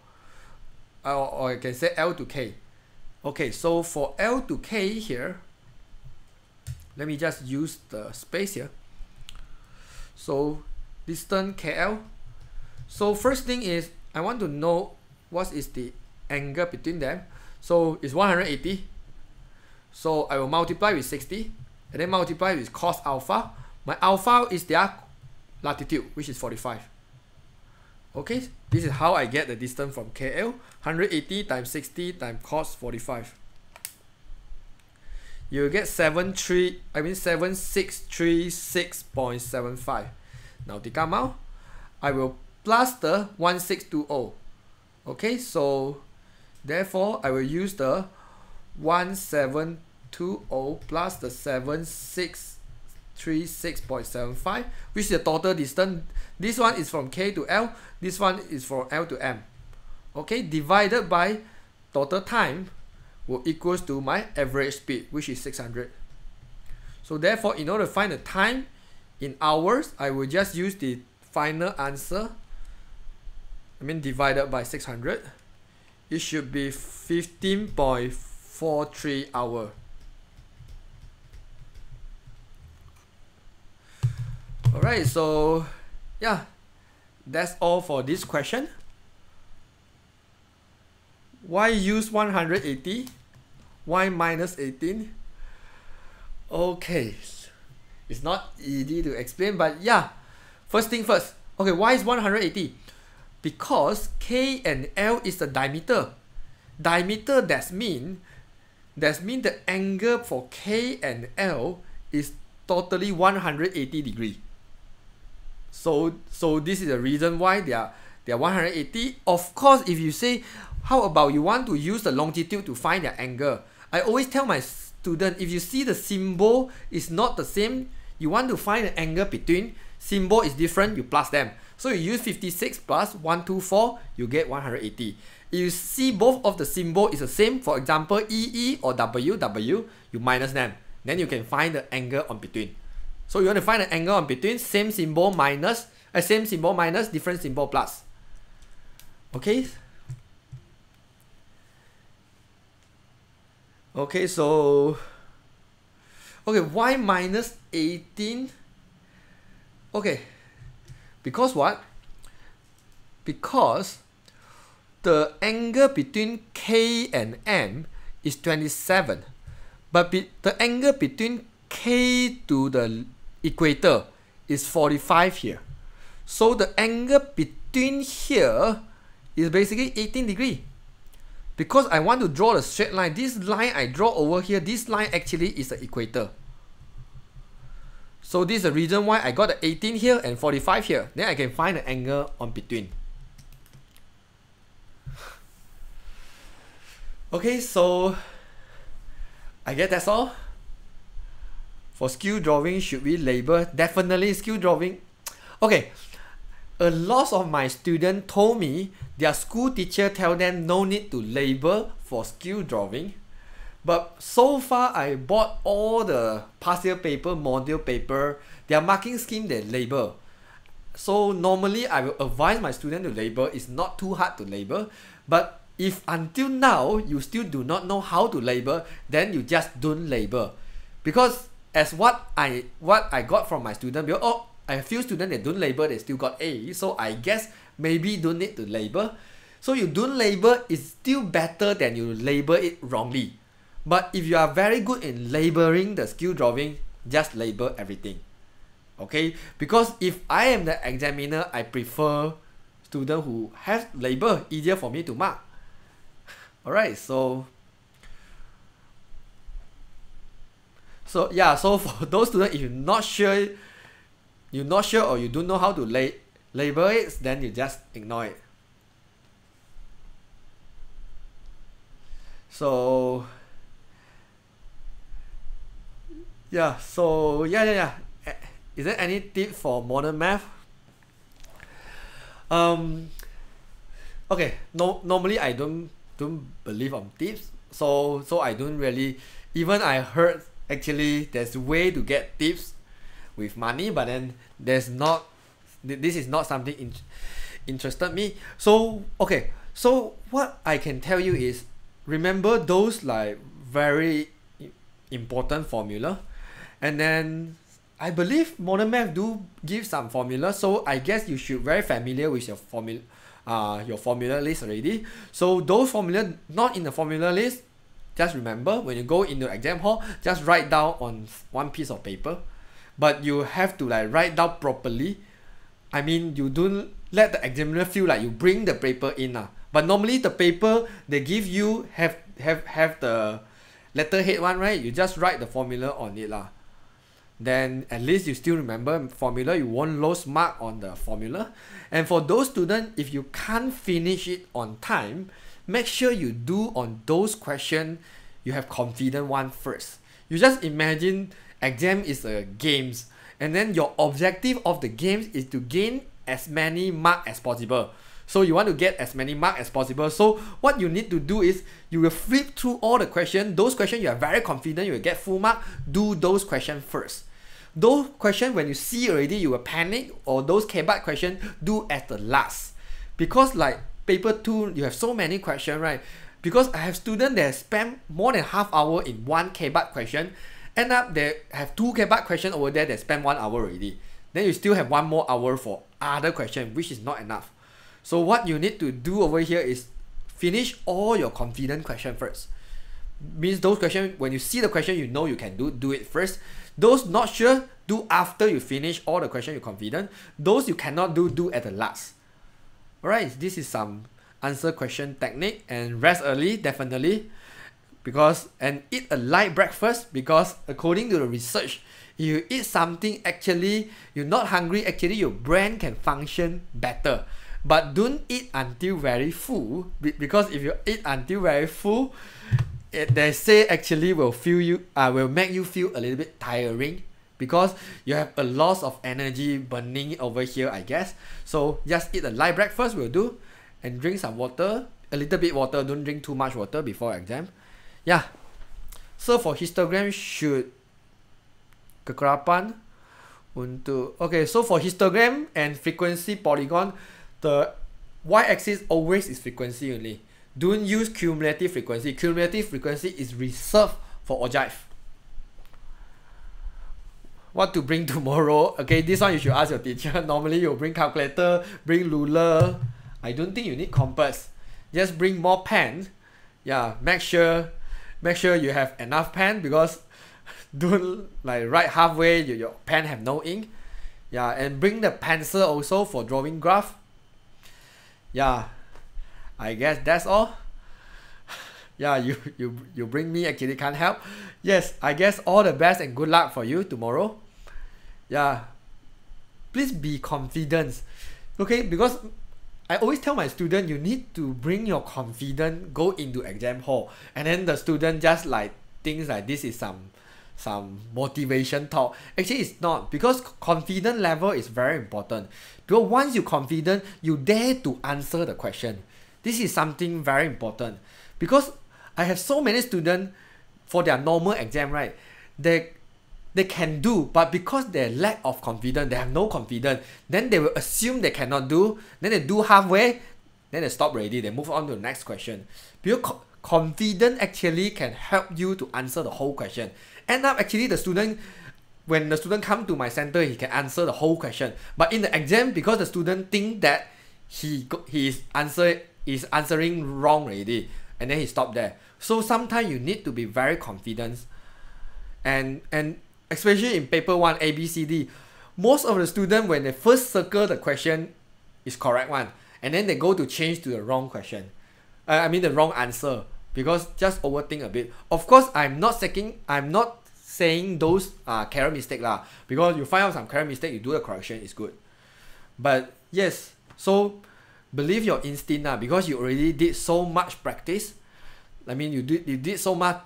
Or I can say L to K. Okay, so for L to K here, let me just use the space here. So distance KL. So first thing is I want to know what is the angle between them. So it's 180. So I will multiply with 60 and then multiply with cos alpha. My alpha is their latitude, which is 45. Okay, this is how I get the distance from KL. 180 times 60 times cos 45. You will get 7636.75. Now to come out, I will plus the 1620. Okay, so therefore I will use the 1720 plus the 7636.75, which is the total distance. This one is from K to L, this one is from L to M. Okay, divided by total time will equals to my average speed, which is 600. So therefore, in order to find the time in hours, I will just use the final answer, divided by 600. It should be 15.43 hours. Alright, so yeah, that's all for this question. Why use 180? Why minus 18? Okay, it's not easy to explain, but yeah, first thing first. Okay, why is 180? Because K and L is the diameter. Diameter, that mean the angle for K and L is totally 180 degree. So this is the reason why they are 180. Of course, if you say, how about you want to use the longitude to find the angle? I always tell my student, if you see the symbol is not the same, you want to find the angle between, symbol is different, you plus them. So you use 56 plus 124, you get 180. If you see both of the symbol is the same, for example, EE or WW, you minus them. Then you can find the angle on between. So you want to find the angle on between, same symbol minus, different symbol plus. Okay. Okay, so why minus 18? Okay, because what? Because the angle between K and M is 27, but the angle between K to the equator is 45 here. So the angle between here is basically 18 degrees. Because I want to draw a straight line, this line I draw over here, this line actually is the equator. So this is the reason why I got the 18 here and 45 here. Then I can find the angle on between. Okay, so I guess that's all. For skill drawing, should we label? Definitely skill drawing. Okay, a lot of my students told me their school teacher tell them no need to label for skill drawing. But so far, I bought all the past year paper, module paper, their marking scheme they label. So normally I will advise my student to label. It's not too hard to label. But if until now you still do not know how to label, then you just don't label. Because as what I got from my student, because, oh, I have few students that don't label, they still got A. So I guess maybe don't need to label. So you don't label is still better than you label it wrongly. But if you are very good in labeling the skill drawing, just label everything. Okay? Because if I am the examiner, I prefer students who have label, easier for me to mark. Alright, so yeah, so for those students, if you're not sure or you don't know how to label it, then you just ignore it. So yeah, is there any tip for modern math? Okay, normally I don't believe on tips, so I don't really, even I heard actually there's a way to get tips with money, but then there's not this is not something interested me. So okay, so what I can tell you is, remember those like very important formula, and then I believe modern math do give some formula, so I guess you should very familiar with your formula list already. So those formula not in the formula list, just remember when you go into exam hall, just write down on one piece of paper, but you have to like write down properly. I mean, you don't let the examiner feel like you bring the paper in but normally the paper they give you have the letterhead one, right? You just write the formula on it then at least you still remember formula, you won't lose mark on the formula. And for those students, if you can't finish it on time, make sure you do on those questions you have confident one first. You just imagine exam is a games, and then your objective of the games is to gain as many marks as possible. So you want to get as many marks as possible. So what you need to do is you will flip through all the questions. Those questions you are very confident you will get full mark, do those questions first. Those questions when you see already you will panic, or those K-bar questions do at the last. Because like paper 2 you have so many questions, right? Because I have students that spend more than half hour in one K-bar question, end up they have 2 K-bar questions over there that spend 1 hour already. Then you still have 1 more hour for other question, which is not enough. So what you need to do over here is finish all your confident question first. Means those questions, when you see the question you know you can do it first. Those not sure, do after you finish all the questions you're confident. Those you cannot do at the last. Alright, this is some answer question technique. And rest early, definitely. And eat a light breakfast, because according to the research, if you eat something actually you're not hungry, actually your brain can function better. But don't eat until very full, because if you eat until very full, they say actually will make you feel a little bit tiring, because you have a loss of energy burning over here, I guess. So just eat a light breakfast will do, and drink some water, a little bit water, don't drink too much water before exam. Yeah. So for histogram should kekerapan untuk, okay, so for histogram and frequency polygon, the y-axis always is frequency only. Don't use cumulative frequency. Cumulative frequency is reserved for ogive. What to bring tomorrow? Okay, this one you should ask your teacher. Normally you bring calculator, bring ruler. I don't think you need compass. Just bring more pen. Yeah, make sure you have enough pen, because don't like write halfway your pen have no ink. Yeah, and bring the pencil also for drawing graph. Yeah, I guess that's all. Yeah, you bring me actually can't help. Yes, I guess all the best and good luck for you tomorrow. Yeah, please be confident. Okay, because I always tell my student, you need to bring your confidence go into exam hall, and then the student just like thinks like this is some motivation talk. Actually it's not, because confidence level is very important. Because once you're confident, you dare to answer the question. This is something very important, because I have so many students for their normal exam, right? They can do, but because they lack of confidence, they have no confidence, then they will assume they cannot do, then they do halfway, then they stop already, they move on to the next question. Because confidence actually can help you to answer the whole question. End up actually when the student come to my center, he can answer the whole question. But in the exam, because the student think that he is answering wrong already, and then he stopped there. So sometimes you need to be very confident, and especially in paper 1 A B C D, most of the students when they first circle the question is correct one, and then they go to change to the wrong question. The wrong answer, because just overthink a bit. Of course, I'm not saying those carrot mistake lah, because you find out some carrot mistake, you do the correction is good. But yes, so believe your instinct lah, because you already did so much practice. I mean, you did so much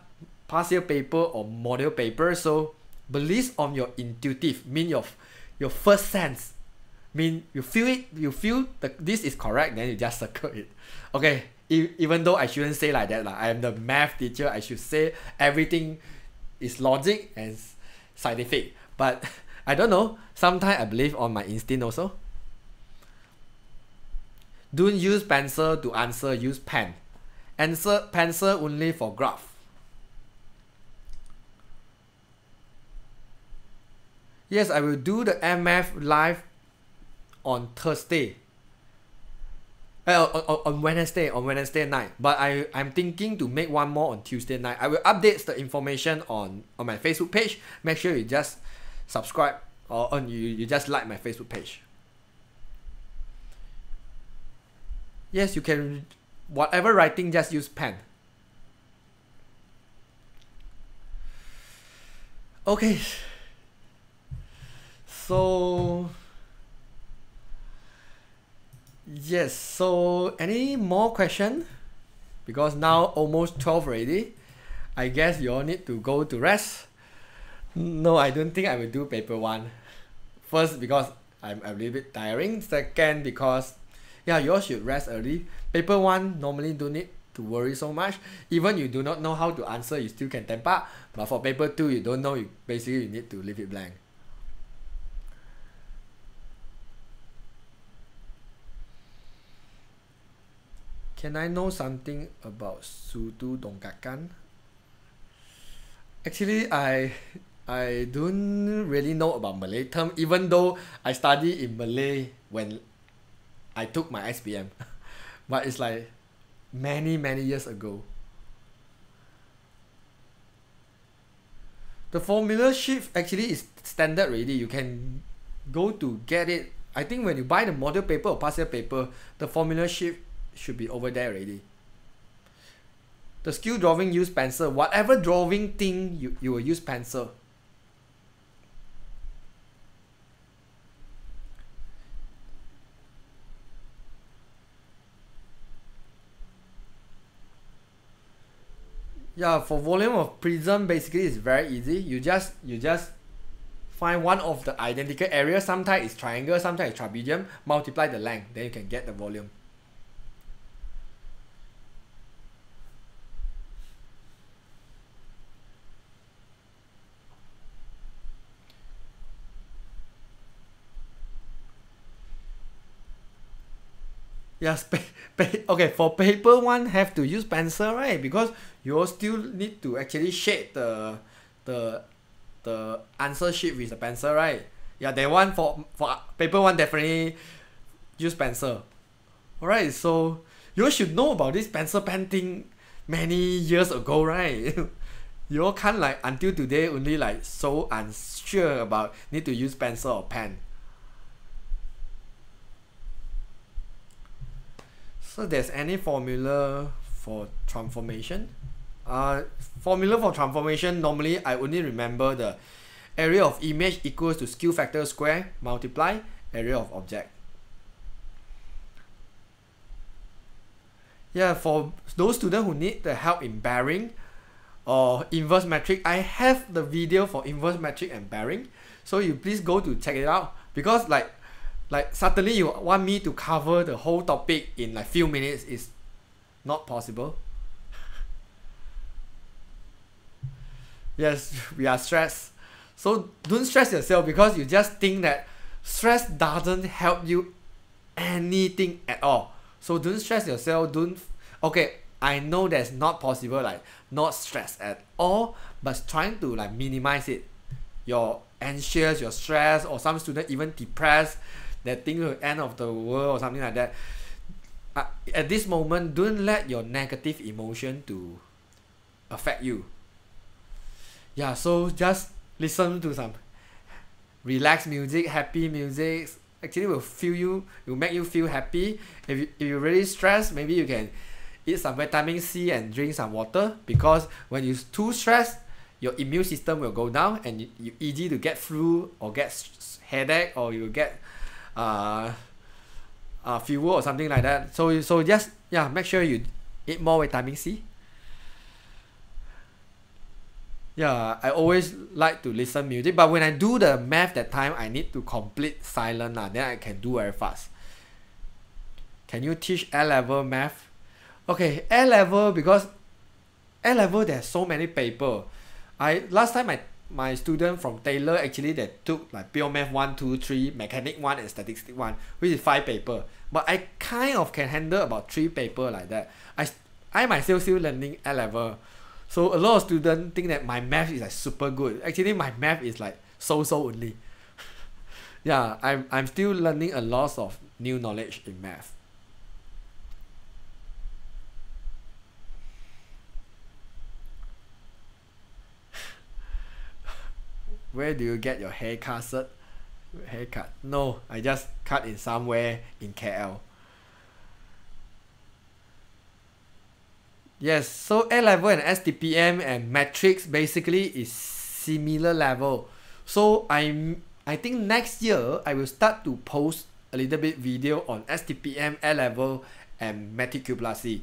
past year paper or model paper, so believe on your intuitive, mean your first sense. Mean you feel it, you feel that this is correct, then you just circle it. Okay, even though I shouldn't say like that lah. I am the math teacher, I should say everything is logic and scientific. But I don't know, sometimes I believe on my instinct also. Don't use pencil to answer, use pen. Answer pencil only for graph. Yes, I will do the MF live on Thursday. On Wednesday night. But I'm thinking to make one more on Tuesday night. I will update the information on my Facebook page. Make sure you just subscribe or you just like my Facebook page. Yes, you can, whatever writing, just use pen. Okay. So yes, so any more question? Because now almost 12 already. I guess you all need to go to rest. No, I don't think I will do paper 1. First, because I'm a little bit tiring. Second, because yeah, you all should rest early. Paper 1 normally don't need to worry so much. Even you do not know how to answer, you still can tempa. But for paper 2, you don't know, basically you need to leave it blank. Can I know something about Sutu Dongkakan? Actually, I don't really know about Malay term, even though I study in Malay when I took my SPM. But it's like many years ago. The formula sheet actually is standard already. You can go to get it. I think when you buy the model paper or past year paper, the formula sheet should be over there already. The skill drawing use pencil. Whatever drawing thing you will use pencil. Yeah, for volume of prism basically it's very easy. You just find one of the identical areas. Sometimes it's triangle, sometimes it's trapezium. Multiply the length, then you can get the volume. Yes, okay, for paper 1 have to use pencil, right? Because you all still need to actually shade the answer sheet with the pencil, right? Yeah, that one for paper 1 definitely use pencil. Alright, so you all should know about this pencil pen thing many years ago, right? You all can't like until today only like so unsure about need to use pencil or pen. So there's any formula for transformation? Formula for transformation, normally I only remember the area of image equals to skew factor square multiply area of object. Yeah, for those students who need the help in bearing or inverse metric, I have the video for inverse metric and bearing. So you please go to check it out, because like suddenly you want me to cover the whole topic in like few minutes is not possible. Yes, we are stressed. So don't stress yourself, because you just think that stress doesn't help you anything at all. So don't stress yourself. Okay, I know that's not possible, like not stress at all, but trying to like minimize it. You're anxious, you're stressed, or some student even depressed, that thing will end of the world or something like that. At this moment, don't let your negative emotion to affect you. Yeah, so just listen to some relaxed music, happy music. Actually will make you feel happy. If you're really stressed, maybe you can eat some vitamin C and drink some water, because when you're too stressed, your immune system will go down and you easy to get flu or get headache, or you get fever or something like that. So just make sure you eat more vitamin C. Yeah, I always like to listen music, but when I do the math that time, I need to complete silent then I can do very fast. Can you teach A-level math? Okay, A-level, because A-level there's so many paper. Last time my student from Taylor, actually they took like pure math 1, 2, 3, mechanic 1 and statistics 1, which is 5 paper. but I kind of can handle about 3 paper like that. I myself still learning A level, so a lot of students think that my math is like super good. Actually, my math is like so only. Yeah, I'm still learning a lot of new knowledge in math. Where do you get your haircut? No, I just cut in somewhere in KL. Yes, so A level and SPM and matrix basically is similar level. So I think next year I will start to post a little bit video on SPM, A level and mx+c.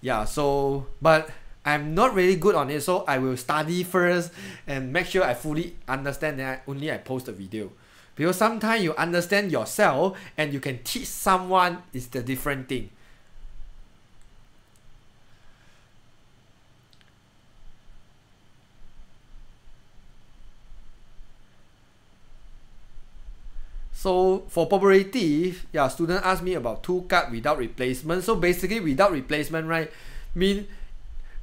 Yeah, so but I'm not really good on it, so I will study first and make sure I fully understand, then only I post the video. Because sometimes you understand yourself and you can teach someone is the different thing. So for probability, yeah, student asked me about 2 card without replacement. So basically without replacement, right, mean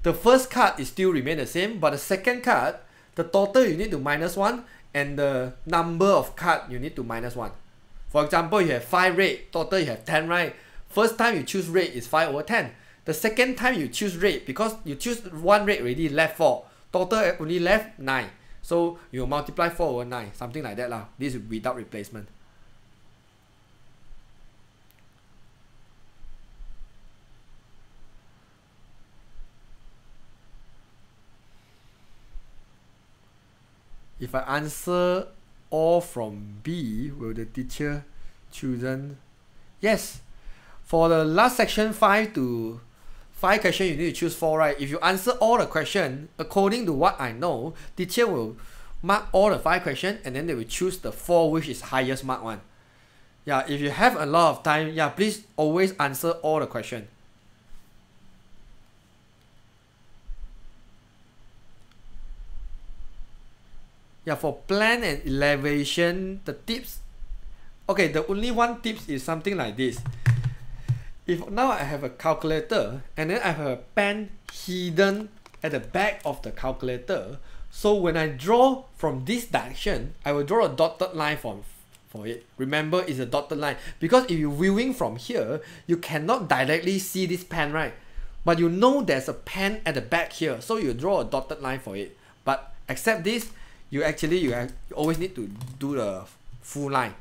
the first card is still remain the same, but the second card, the total you need to -1 and the number of card you need to -1. For example, you have 5 red, total you have 10, right? First time you choose red is 5/10. The second time you choose red, because you choose 1 red already, left 4. Total only left 9. So you multiply 4/9, something like that lah. This is without replacement. If I answer all from B, will the teacher chosen? Yes. For the last section 5 to 5 question, you need to choose 4, right? If you answer all the question according to what I know, teacher will mark all the 5 questions and then they will choose the 4 which is highest mark one. Yeah, if you have a lot of time, yeah, please always answer all the questions. Yeah, for plan and elevation, the tips. Okay, the only one tips is something like this. If now I have a calculator and then I have a pen hidden at the back of the calculator, so when I draw from this direction, I will draw a dotted line for it. Remember, it's a dotted line because if you're viewing from here, you cannot directly see this pen, right? But you know there's a pen at the back here, so you draw a dotted line for it. But except this, you always need to do the full line.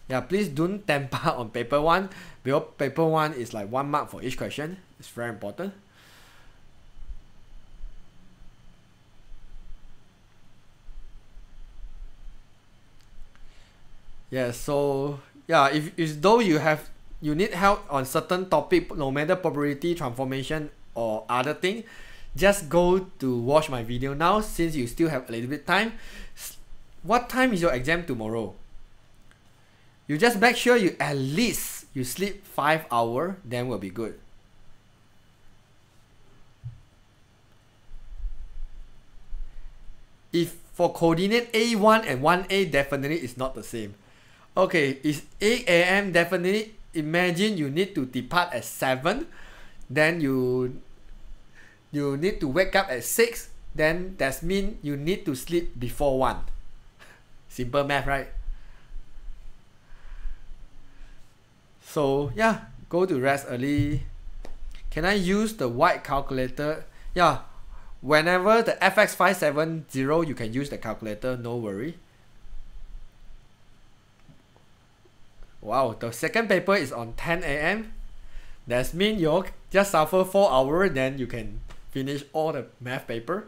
Yeah, please don't tamper on paper 1 because paper 1 is like 1 mark for each question. It's very important. Yeah, so yeah, if though you need help on certain topic, no matter probability, transformation or other thing, just go to watch my video now since you still have a little bit time. What time is your exam tomorrow? You just make sure you at least you sleep 5 hours, then will be good. If for coordinate A1 and 1A, definitely is not the same. Okay, is 8 AM definitely, imagine you need to depart at 7, then you need to wake up at 6, then that means you need to sleep before 1. Simple math, right? So yeah, go to rest early. Can I use the white calculator? Yeah, whenever the FX570, you can use the calculator, no worry. Wow, the second paper is on 10 AM. That means you just suffer 4 hours, then you can finish all the math paper.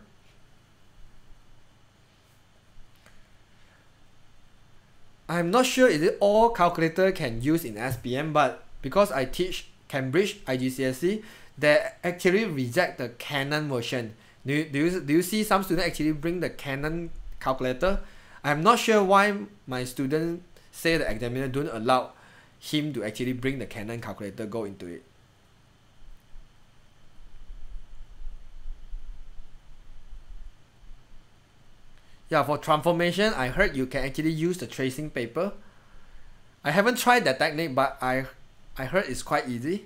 I'm not sure is it all calculator can use in SPM, but because I teach Cambridge IGCSE, they actually reject the Canon version. Do you see some students actually bring the Canon calculator? I'm not sure why my students say the examiner don't allow him to actually bring the Canon calculator go into it. yeah, for transformation, I heard you can actually use the tracing paper. I haven't tried that technique, but I heard it's quite easy.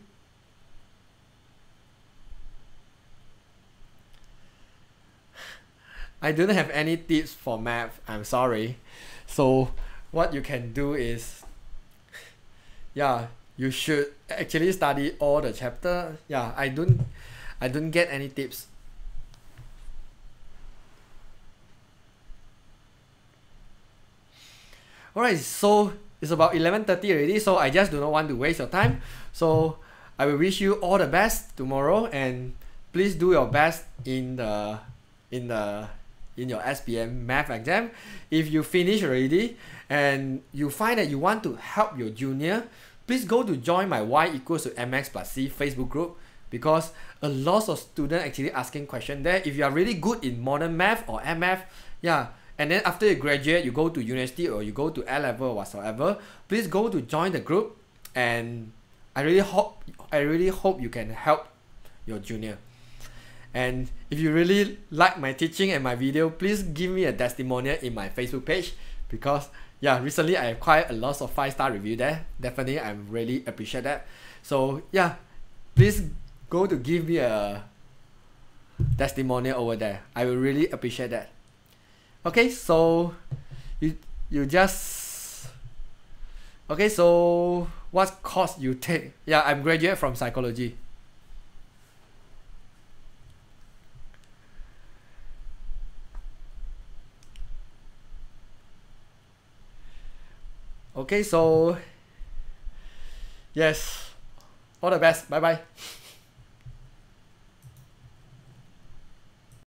I don't have any tips for math, I'm sorry. So what you can do is, yeah, you should actually study all the chapter. Yeah, I don't get any tips. Alright, so it's about 11:30 already, so I just do not want to waste your time. So I will wish you all the best tomorrow, and please do your best in your SPM math exam. If you finish already and you find that you want to help your junior, please go to join my y=mx+c Facebook group, because a lot of students actually asking questions there. If you are really good in modern math or MF, yeah, and then after you graduate, you go to university or you go to A level or whatsoever, please go to join the group, and I really hope you can help your junior. And if you really like my teaching and my video, please give me a testimonial in my Facebook page, because yeah, recently I have quite a lot of 5-star review there. Definitely, I really appreciate that. So yeah, please go to give me a testimonial over there. I will really appreciate that. Okay, so you just okay. So what course you take? Yeah, I'm graduate from psychology. Okay, so yes, all the best. Bye bye.